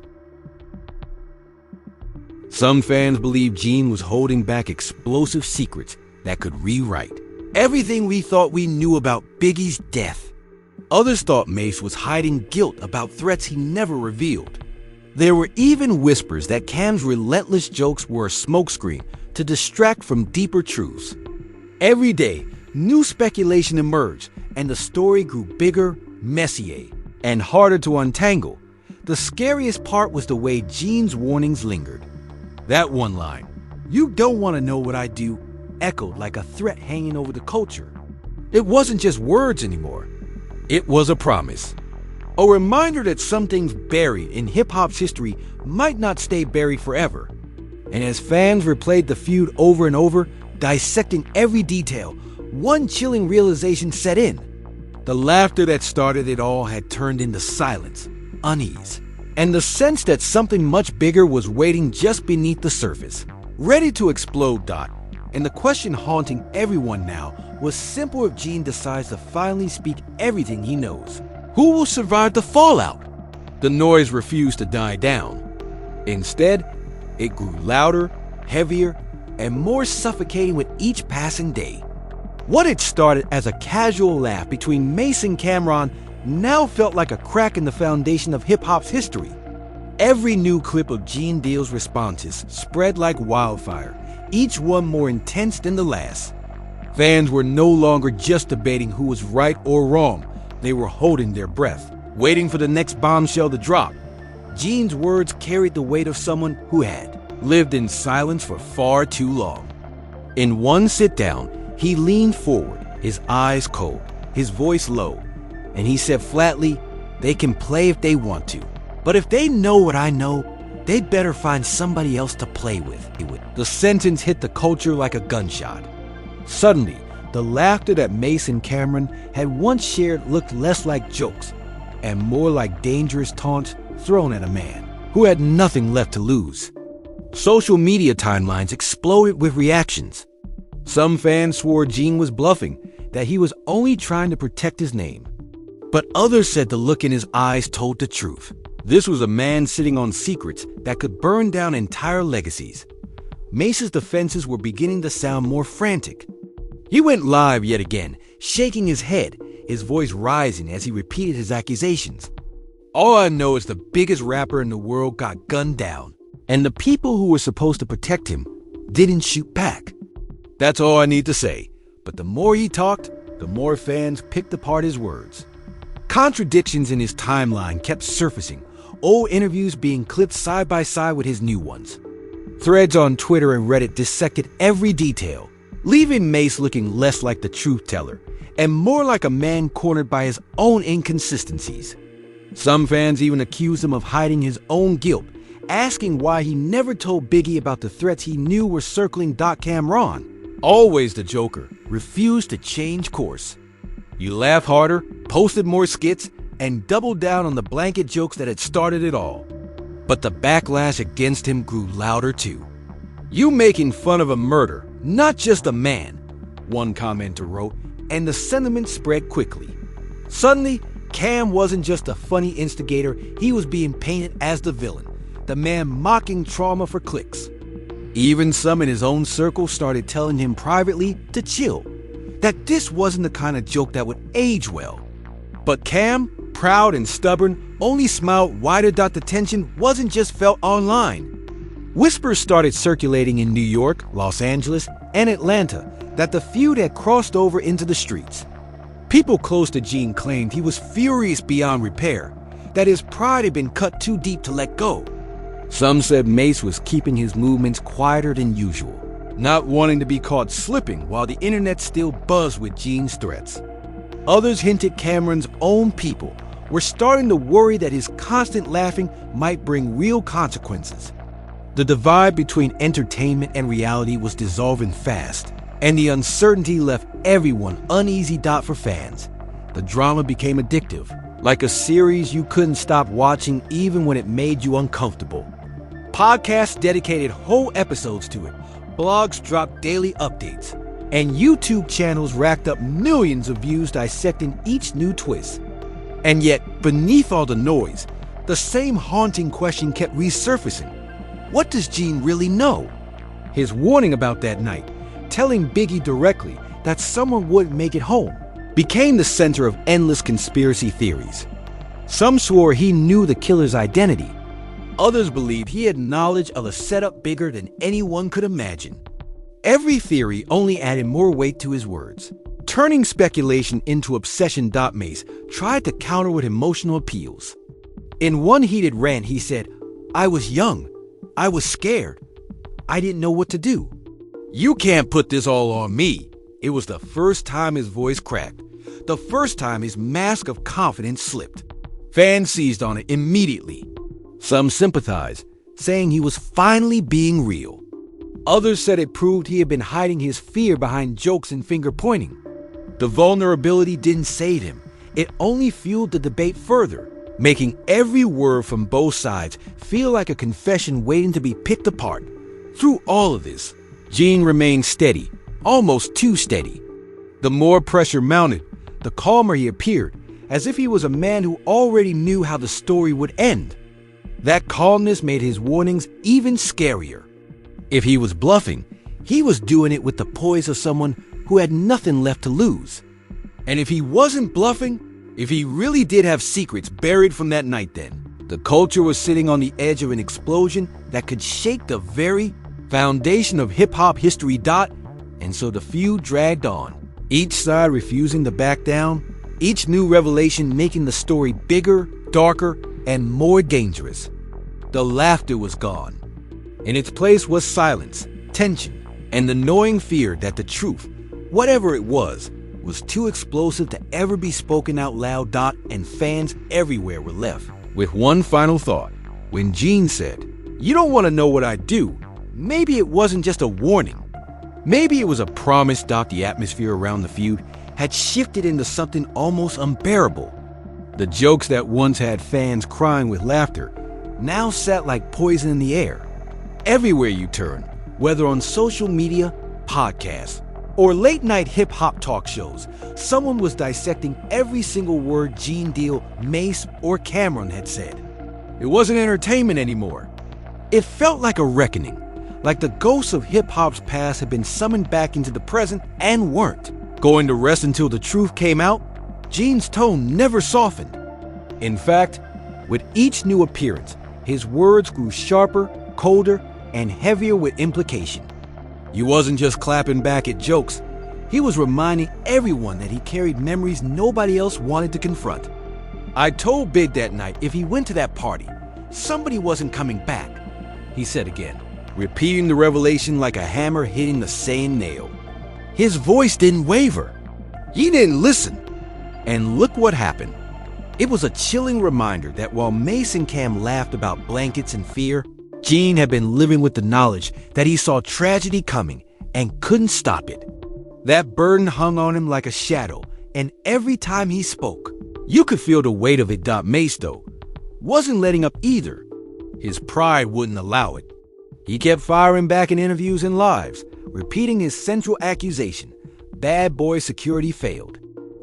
D: Some fans believed Gene was holding back explosive secrets that could rewrite everything we thought we knew about Biggie's death. Others thought Mase was hiding guilt about threats he never revealed. There were even whispers that Cam's relentless jokes were a smokescreen to distract from deeper truths. Every day, new speculation emerged, and the story grew bigger, messier, and harder to untangle. The scariest part was the way Gene's warnings lingered. That one line, "You don't want to know what I do," echoed like a threat hanging over the culture. It wasn't just words anymore. It was a promise. A reminder that some things buried in hip-hop's history might not stay buried forever. And as fans replayed the feud over and over, dissecting every detail, one chilling realization set in. The laughter that started it all had turned into silence, unease, and the sense that something much bigger was waiting just beneath the surface, ready to explode. And the question haunting everyone now was simple: if Gene decides to finally speak everything he knows, who will survive the fallout? The noise refused to die down. Instead, it grew louder, heavier, and more suffocating with each passing day. What had started as a casual laugh between Mase and Camron now felt like a crack in the foundation of hip-hop's history. Every new clip of Gene Deal's responses spread like wildfire, each one more intense than the last. Fans were no longer just debating who was right or wrong. They were holding their breath, waiting for the next bombshell to drop. Gene's words carried the weight of someone who had lived in silence for far too long. In one sit-down, he leaned forward, his eyes cold, his voice low, and he said flatly, "They can play if they want to, but if they know what I know, they'd better find somebody else to play with." The sentence hit the culture like a gunshot. Suddenly, the laughter that Mase and Camron had once shared looked less like jokes and more like dangerous taunts thrown at a man who had nothing left to lose. Social media timelines exploded with reactions. Some fans swore Gene was bluffing, that he was only trying to protect his name. But others said the look in his eyes told the truth. This was a man sitting on secrets that could burn down entire legacies. Mase's defenses were beginning to sound more frantic. He went live yet again, shaking his head, his voice rising as he repeated his accusations. All I know is the biggest rapper in the world got gunned down, and the people who were supposed to protect him didn't shoot back. That's all I need to say, but the more he talked, the more fans picked apart his words. Contradictions in his timeline kept surfacing, old interviews being clipped side by side with his new ones. Threads on Twitter and Reddit dissected every detail, leaving Mase looking less like the truth teller and more like a man cornered by his own inconsistencies. Some fans even accused him of hiding his own guilt, asking why he never told Biggie about the threats he knew were circling Camron. Always the Joker refused to change course. You laughed harder, posted more skits, and doubled down on the blanket jokes that had started it all. But the backlash against him grew louder too. You making fun of a murder, not just a man, one commenter wrote, and the sentiment spread quickly. Suddenly, Cam wasn't just a funny instigator, he was being painted as the villain, the man mocking trauma for clicks. Even some in his own circle started telling him privately to chill, that this wasn't the kind of joke that would age well. But Cam, proud and stubborn, only smiled wider. The tension wasn't just felt online. Whispers started circulating in New York, Los Angeles, and Atlanta that the feud had crossed over into the streets. People close to Gene claimed he was furious beyond repair, that his pride had been cut too deep to let go. Some said Mase was keeping his movements quieter than usual, not wanting to be caught slipping while the internet still buzzed with Gene's threats. Others hinted Camron's own people were starting to worry that his constant laughing might bring real consequences. The divide between entertainment and reality was dissolving fast, and the uncertainty left everyone uneasy. For fans, the drama became addictive, like a series you couldn't stop watching even when it made you uncomfortable. Podcasts dedicated whole episodes to it, blogs dropped daily updates, and YouTube channels racked up millions of views dissecting each new twist. And yet, beneath all the noise, the same haunting question kept resurfacing. What does Gene really know? His warning about that night, telling Biggie directly that someone wouldn't make it home, became the center of endless conspiracy theories. Some swore he knew the killer's identity. Others believed he had knowledge of a setup bigger than anyone could imagine. Every theory only added more weight to his words, turning speculation into obsession. Mase tried to counter with emotional appeals. In one heated rant, he said, "I was young. I was scared. I didn't know what to do. You can't put this all on me." It was the first time his voice cracked, the first time his mask of confidence slipped. Fans seized on it immediately. Some sympathized, saying he was finally being real. Others said it proved he had been hiding his fear behind jokes and finger pointing. The vulnerability didn't save him. It only fueled the debate further, making every word from both sides feel like a confession waiting to be picked apart. Through all of this, Gene remained steady, almost too steady. The more pressure mounted, the calmer he appeared, as if he was a man who already knew how the story would end. That calmness made his warnings even scarier. If he was bluffing, he was doing it with the poise of someone who had nothing left to lose. And if he wasn't bluffing, if he really did have secrets buried from that night, then the culture was sitting on the edge of an explosion that could shake the very foundation of hip-hop history. And so the feud dragged on, each side refusing to back down, each new revelation making the story bigger, darker, and more dangerous. The laughter was gone. In its place was silence, tension, and the gnawing fear that the truth, whatever it was too explosive to ever be spoken out loud. And fans everywhere were left with one final thought. When Gene said, "You don't want to know what I do," maybe it wasn't just a warning. Maybe it was a promise. The atmosphere around the feud had shifted into something almost unbearable. The jokes that once had fans crying with laughter now sat like poison in the air. Everywhere you turn, whether on social media, podcasts, or late-night hip-hop talk shows, someone was dissecting every single word Gene Deal, Mase, or Camron had said. It wasn't entertainment anymore. It felt like a reckoning, like the ghosts of hip-hop's past had been summoned back into the present and weren't going to rest until the truth came out. Gene's tone never softened. In fact, with each new appearance, his words grew sharper, colder, and heavier with implication. He wasn't just clapping back at jokes. He was reminding everyone that he carried memories nobody else wanted to confront. I told Big that night if he went to that party, somebody wasn't coming back, he said again, repeating the revelation like a hammer hitting the same nail. His voice didn't waver. He didn't listen. And look what happened. It was a chilling reminder that while Mase and Cam laughed about blankets and fear, Gene had been living with the knowledge that he saw tragedy coming and couldn't stop it. That burden hung on him like a shadow, and every time he spoke, you could feel the weight of it. Mase, though, wasn't letting up either. His pride wouldn't allow it. He kept firing back in interviews and lives, repeating his central accusation: bad boy security failed.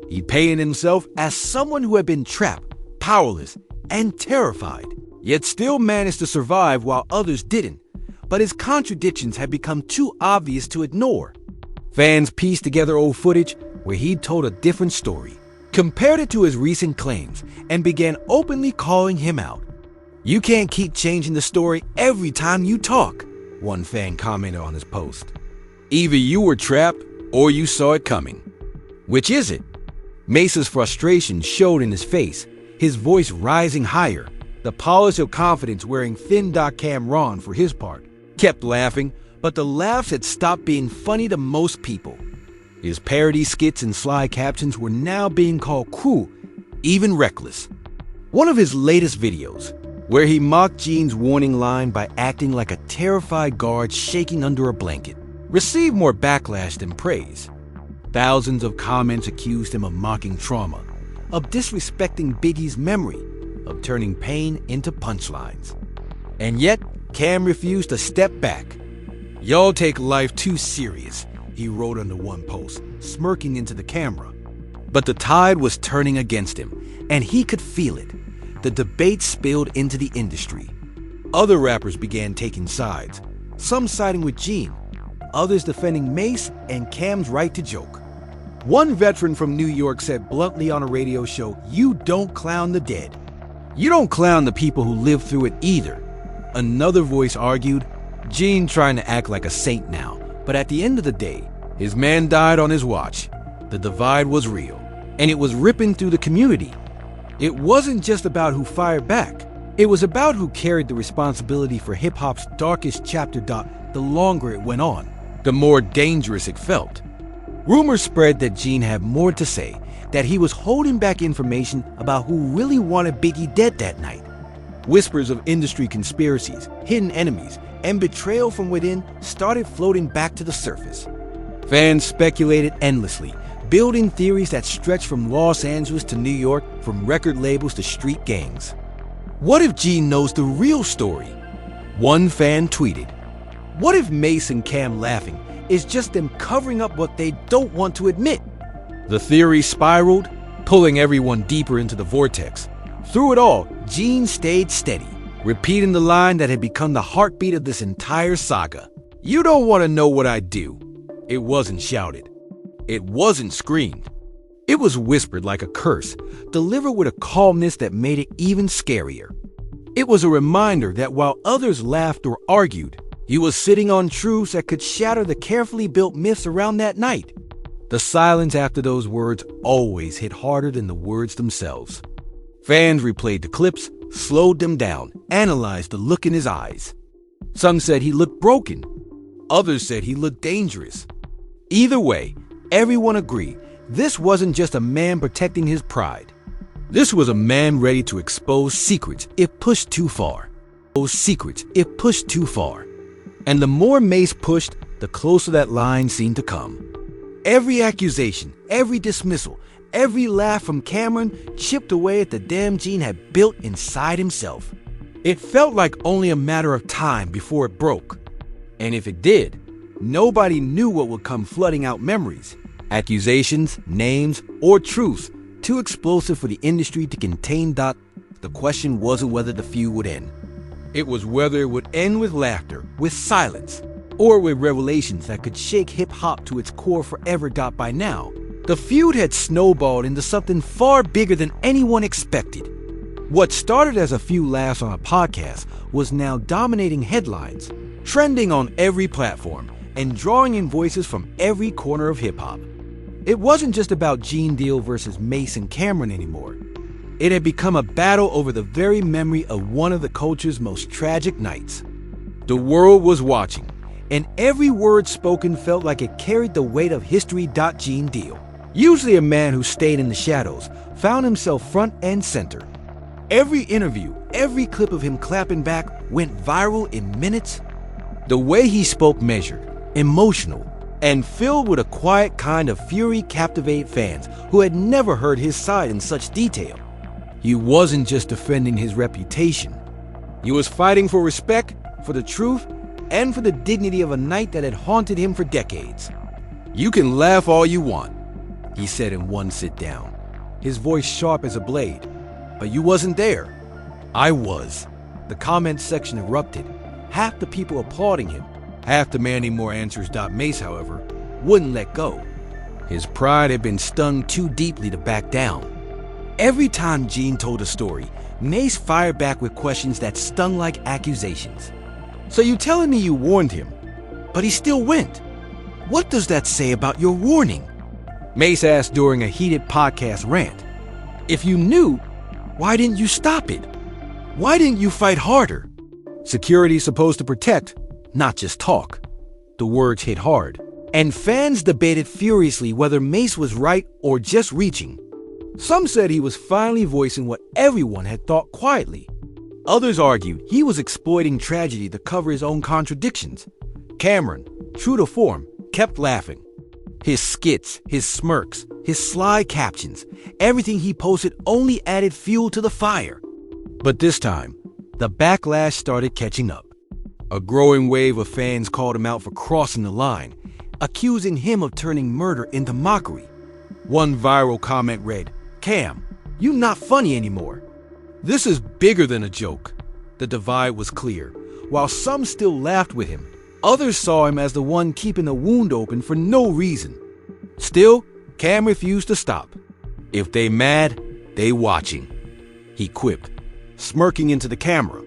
D: He painted himself as someone who had been trapped, powerless, and terrified, yet still managed to survive while others didn't. But his contradictions had become too obvious to ignore. Fans pieced together old footage where he'd told a different story, compared it to his recent claims, and began openly calling him out. "You can't keep changing the story every time you talk," one fan commented on his post. "Either you were trapped or you saw it coming. Which is it?" Mase's frustration showed in his face, his voice rising higher. The polish of confidence wearing thin Camron, for his part, kept laughing, but the laughs had stopped being funny to most people. His parody skits and sly captions were now being called cruel, even reckless. One of his latest videos, where he mocked Gene's warning line by acting like a terrified guard shaking under a blanket, received more backlash than praise. Thousands of comments accused him of mocking trauma, of disrespecting Biggie's memory, of turning pain into punchlines. And yet, Cam refused to step back. "Y'all take life too serious," he wrote under one post, smirking into the camera. But the tide was turning against him, and he could feel it. The debate spilled into the industry. Other rappers began taking sides, some siding with Gene, others defending Mase and Cam's right to joke. One veteran from New York said bluntly on a radio show, "You don't clown the dead. You don't clown the people who lived through it either." Another voice argued, "Gene trying to act like a saint now, but at the end of the day, his man died on his watch." The divide was real, and it was ripping through the community. It wasn't just about who fired back. It was about who carried the responsibility for hip-hop's darkest chapter. The longer it went on, the more dangerous it felt. Rumors spread that Gene had more to say, that he was holding back information about who really wanted Biggie dead that night. Whispers of industry conspiracies, hidden enemies, and betrayal from within started floating back to the surface. Fans speculated endlessly, building theories that stretched from Los Angeles to New York, from record labels to street gangs. What if Gene knows the real story? One fan tweeted, "What if Mase and Cam laughing is just them covering up what they don't want to admit?" The theory spiraled, pulling everyone deeper into the vortex. Through it all, Gene stayed steady, repeating the line that had become the heartbeat of this entire saga. "You don't want to know what I do." It wasn't shouted. It wasn't screamed. It was whispered like a curse, delivered with a calmness that made it even scarier. It was a reminder that while others laughed or argued, he was sitting on truths that could shatter the carefully built myths around that night. The silence after those words always hit harder than the words themselves. Fans replayed the clips, slowed them down, analyzed the look in his eyes. Some said he looked broken. Others said he looked dangerous. Either way, everyone agreed this wasn't just a man protecting his pride. This was a man ready to expose secrets if pushed too far. And the more Mase pushed, the closer that line seemed to come. Every accusation, every dismissal, every laugh from Camron chipped away at the dam Gene had built inside himself. It felt like only a matter of time before it broke. And if it did, nobody knew what would come flooding out memories. Accusations, names, or truths too explosive for the industry to contain. The question wasn't whether the feud would end. It was whether it would end with laughter, with silence, or with revelations that could shake hip-hop to its core forever. By now, the feud had snowballed into something far bigger than anyone expected. What started as a few laughs on a podcast was now dominating headlines, trending on every platform, and drawing in voices from every corner of hip-hop. It wasn't just about Gene Deal versus Mase and Cam'ron anymore. It had become a battle over the very memory of one of the culture's most tragic nights. The world was watching, and every word spoken felt like it carried the weight of history. Gene Deal, usually a man who stayed in the shadows, found himself front and center. Every interview, every clip of him clapping back went viral in minutes. The way he spoke measured, emotional, and filled with a quiet kind of fury captivated fans who had never heard his side in such detail. He wasn't just defending his reputation. He was fighting for respect, for the truth, and for the dignity of a night that had haunted him for decades. "You can laugh all you want," he said in one sit down, his voice sharp as a blade. "But you wasn't there." "I was." The comment section erupted, half the people applauding him, half demanding more answers. Mase, however, wouldn't let go. His pride had been stung too deeply to back down. Every time Gene told a story, Mase fired back with questions that stung like accusations. "So you telling me you warned him, but he still went? What does that say about your warning?" Mase asked during a heated podcast rant. "If you knew, why didn't you stop it? Why didn't you fight harder?" Security's supposed to protect, not just talk. The words hit hard, and fans debated furiously whether Mase was right or just reaching. Some said he was finally voicing what everyone had thought quietly. Others argued he was exploiting tragedy to cover his own contradictions. Camron, true to form, kept laughing. His skits, his smirks, his sly captions, everything he posted only added fuel to the fire. But this time, the backlash started catching up. A growing wave of fans called him out for crossing the line, accusing him of turning murder into mockery. One viral comment read, "Cam, you not funny anymore. This is bigger than a joke." The divide was clear. While some still laughed with him, others saw him as the one keeping the wound open for no reason. Still, Cam refused to stop. "If they mad, they watching," he quipped, smirking into the camera.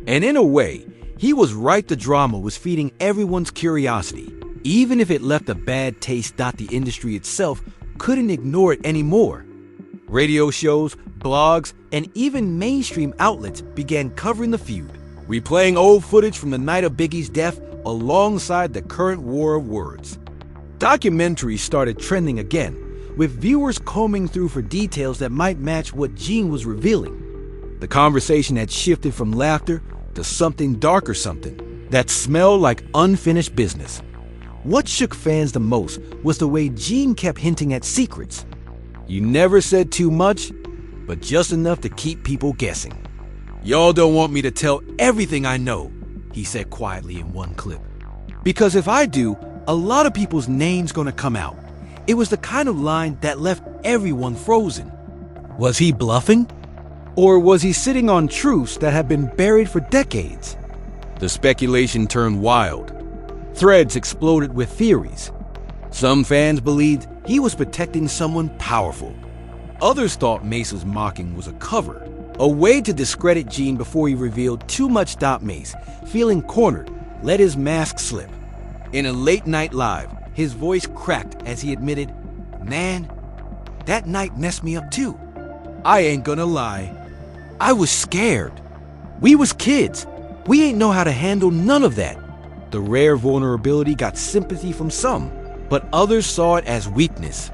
D: And in a way, he was right. The drama was feeding everyone's curiosity, even if it left a bad taste. The industry itself couldn't ignore it anymore. Radio shows, blogs, and even mainstream outlets began covering the feud, replaying old footage from the night of Biggie's death alongside the current war of words. Documentaries started trending again, with viewers combing through for details that might match what Gene was revealing. The conversation had shifted from laughter to something darker, something that smelled like unfinished business. What shook fans the most was the way Gene kept hinting at secrets. "You never said too much, but just enough to keep people guessing. Y'all don't want me to tell everything I know," he said quietly in one clip. "Because if I do, a lot of people's names gonna come out." It was the kind of line that left everyone frozen. Was he bluffing? Or was he sitting on truths that had been buried for decades? The speculation turned wild. Threads exploded with theories. Some fans believed he was protecting someone powerful. Others thought Mase's mocking was a cover, a way to discredit Gene before he revealed too much. Mase, feeling cornered, let his mask slip. In a late night live, his voice cracked as he admitted, "Man, that night messed me up too. I ain't gonna lie. I was scared. We was kids. We ain't know how to handle none of that." The rare vulnerability got sympathy from some, but others saw it as weakness.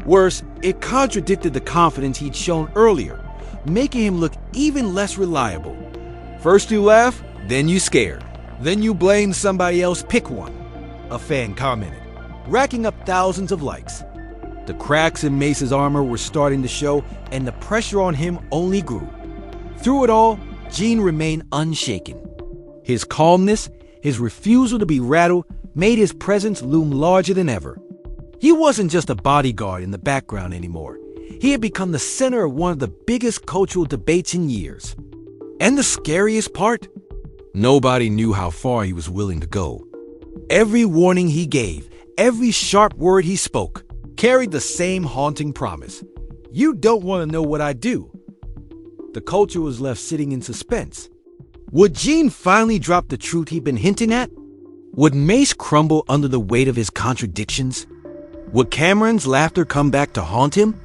D: Worse, it contradicted the confidence he'd shown earlier, making him look even less reliable. "First you laugh, then you scared. Then you blame somebody else. Pick one," a fan commented. racking up thousands of likes. The cracks in Mase's armor were starting to show, and the pressure on him only grew. Through it all, Gene remained unshaken. His calmness, his refusal to be rattled, made his presence loom larger than ever. He wasn't just a bodyguard in the background anymore. He had become the center of one of the biggest cultural debates in years. And the scariest part? Nobody knew how far he was willing to go. Every warning he gave, every sharp word he spoke, carried the same haunting promise. You don't want to know what I do. The culture was left sitting in suspense. Would Gene finally drop the truth he'd been hinting at? Would Mase crumble under the weight of his contradictions? Would Camron's laughter come back to haunt him?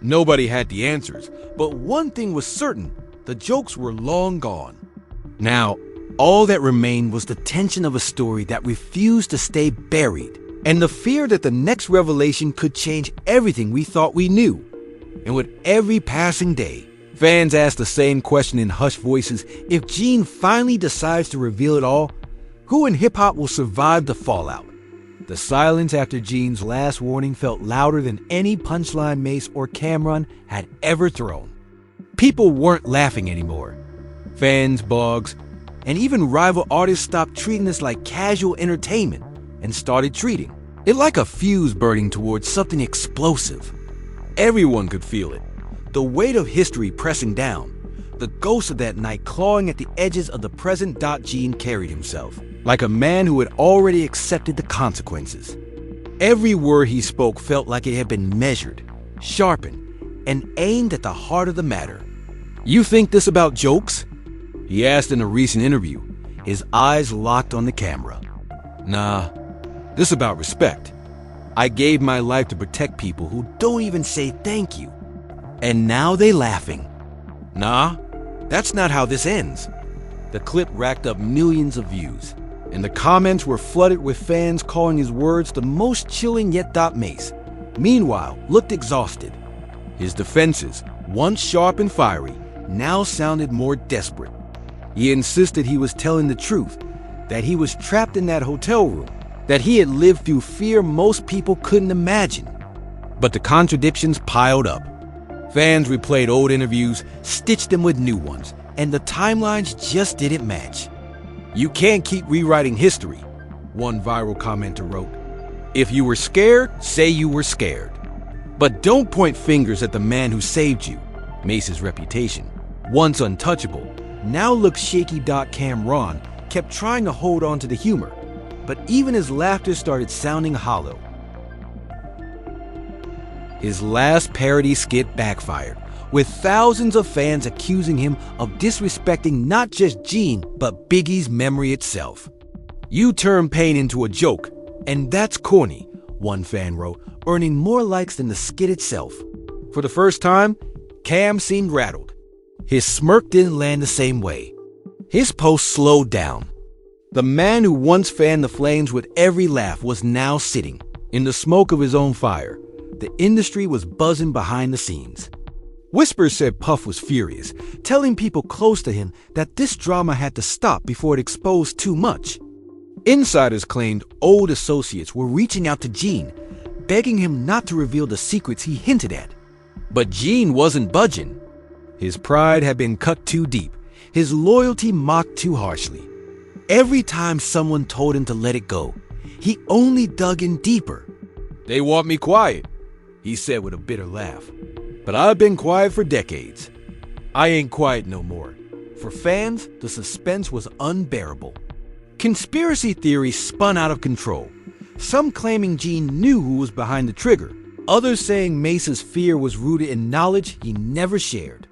D: Nobody had the answers, but one thing was certain: the jokes were long gone. Now, all that remained was the tension of a story that refused to stay buried, and the fear that the next revelation could change everything we thought we knew. And with every passing day, fans asked the same question in hushed voices: if Gene finally decides to reveal it all, who in hip-hop will survive the fallout? The silence after Gene's last warning felt louder than any punchline Mase or Camron had ever thrown. People weren't laughing anymore. Fans, blogs, and even rival artists stopped treating this like casual entertainment and started treating it like a fuse burning towards something explosive. Everyone could feel it. The weight of history pressing down. The ghost of that night clawing at the edges of the present. Gene carried himself like a man who had already accepted the consequences. Every word he spoke felt like it had been measured, sharpened, and aimed at the heart of the matter. You think this about jokes? He asked in a recent interview, his eyes locked on the camera. Nah, this about respect. I gave my life to protect people who don't even say thank you. And now they laughing. Nah, that's not how this ends. The clip racked up millions of views, and the comments were flooded with fans calling his words the most chilling yet. Mase, meanwhile, looked exhausted. His defenses, once sharp and fiery, now sounded more desperate. He insisted he was telling the truth, that he was trapped in that hotel room, that he had lived through fear most people couldn't imagine. But the contradictions piled up. Fans replayed old interviews, stitched them with new ones, and the timelines just didn't match. You can't keep rewriting history, one viral commenter wrote. If you were scared, say you were scared. But don't point fingers at the man who saved you. Mase's reputation, once untouchable, now looked shaky. Camron kept trying to hold on to the humor, but even his laughter started sounding hollow. His last parody skit backfired, with thousands of fans accusing him of disrespecting not just Gene, but Biggie's memory itself. You turn pain into a joke, and that's corny, one fan wrote, earning more likes than the skit itself. For the first time, Cam seemed rattled. His smirk didn't land the same way. His post slowed down. The man who once fanned the flames with every laugh was now sitting in the smoke of his own fire. The industry was buzzing behind the scenes. Whispers said Puff was furious, telling people close to him that this drama had to stop before it exposed too much. Insiders claimed old associates were reaching out to Gene, begging him not to reveal the secrets he hinted at. But Gene wasn't budging. His pride had been cut too deep, his loyalty mocked too harshly. Every time someone told him to let it go, he only dug in deeper. They want me quiet, he said with a bitter laugh. But I've been quiet for decades. I ain't quiet no more. For fans, the suspense was unbearable. Conspiracy theories spun out of control. Some claiming Gene knew who was behind the trigger. Others saying Mase's fear was rooted in knowledge he never shared.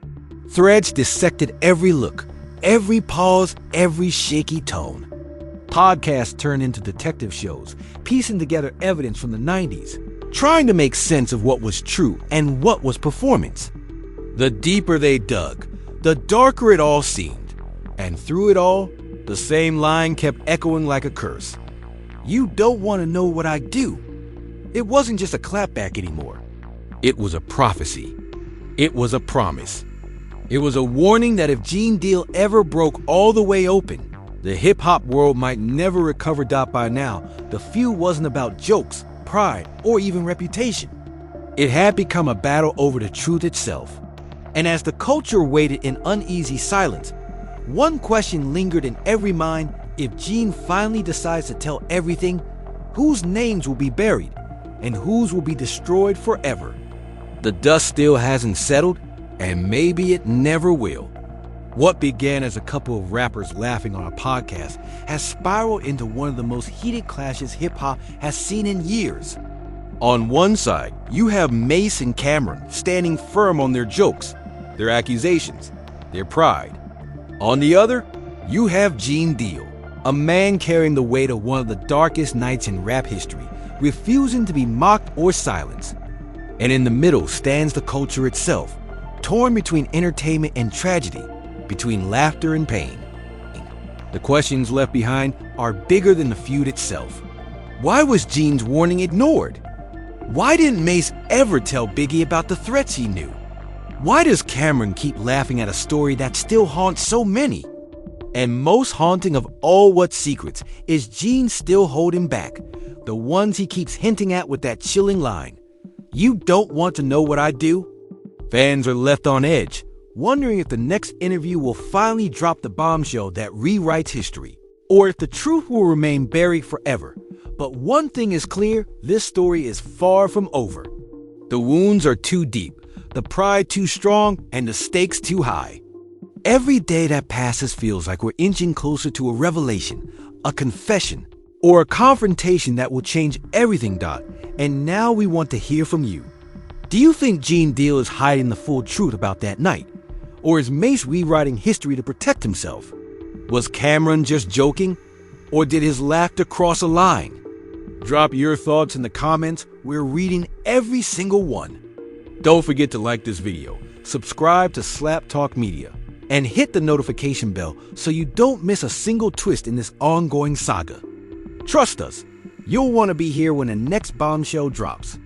D: Threads dissected every look, every pause, every shaky tone. Podcasts turned into detective shows, piecing together evidence from the 90s. Trying to make sense of what was true and what was performance. The deeper they dug, the darker it all seemed. And through it all, the same line kept echoing like a curse. You don't want to know what I do. It wasn't just a clapback anymore. It was a prophecy. It was a promise. It was a warning that if Gene Deal ever broke all the way open, the hip-hop world might never recover. By now, the feud wasn't about jokes, pride or even reputation. It had become a battle over the truth itself. And as the culture waited in uneasy silence, one question lingered in every mind: if Gene finally decides to tell everything, whose names will be buried and whose will be destroyed forever? The dust still hasn't settled, and maybe it never will. What began as a couple of rappers laughing on a podcast has spiraled into one of the most heated clashes hip-hop has seen in years. On one side, you have Mase and Cam'ron standing firm on their jokes, their accusations, their pride. On the other, you have Gene Deal, a man carrying the weight of one of the darkest nights in rap history, refusing to be mocked or silenced. And in the middle stands the culture itself, torn between entertainment and tragedy, between laughter and pain. The questions left behind are bigger than the feud itself. Why was Gene's warning ignored? Why didn't Mase ever tell Biggie about the threats he knew? Why does Camron keep laughing at a story that still haunts so many? And most haunting of all what secrets is Gene still holding back, the ones he keeps hinting at with that chilling line: "You don't want to know what I do?" Fans are left on edge, wondering if the next interview will finally drop the bombshell that rewrites history, or if the truth will remain buried forever. But one thing is clear: this story is far from over. The wounds are too deep, the pride too strong, and the stakes too high. Every day that passes feels like we're inching closer to a revelation, a confession, or a confrontation that will change everything, Doc. And now we want to hear from you. Do you think Gene Deal is hiding the full truth about that night? Or is Mase rewriting history to protect himself? Was Camron just joking? Or did his laughter cross a line? Drop your thoughts in the comments. We're reading every single one. Don't forget to like this video, subscribe to SlapTalk Media, and hit the notification bell so you don't miss a single twist in this ongoing saga. Trust us, you'll want to be here when the next bombshell drops.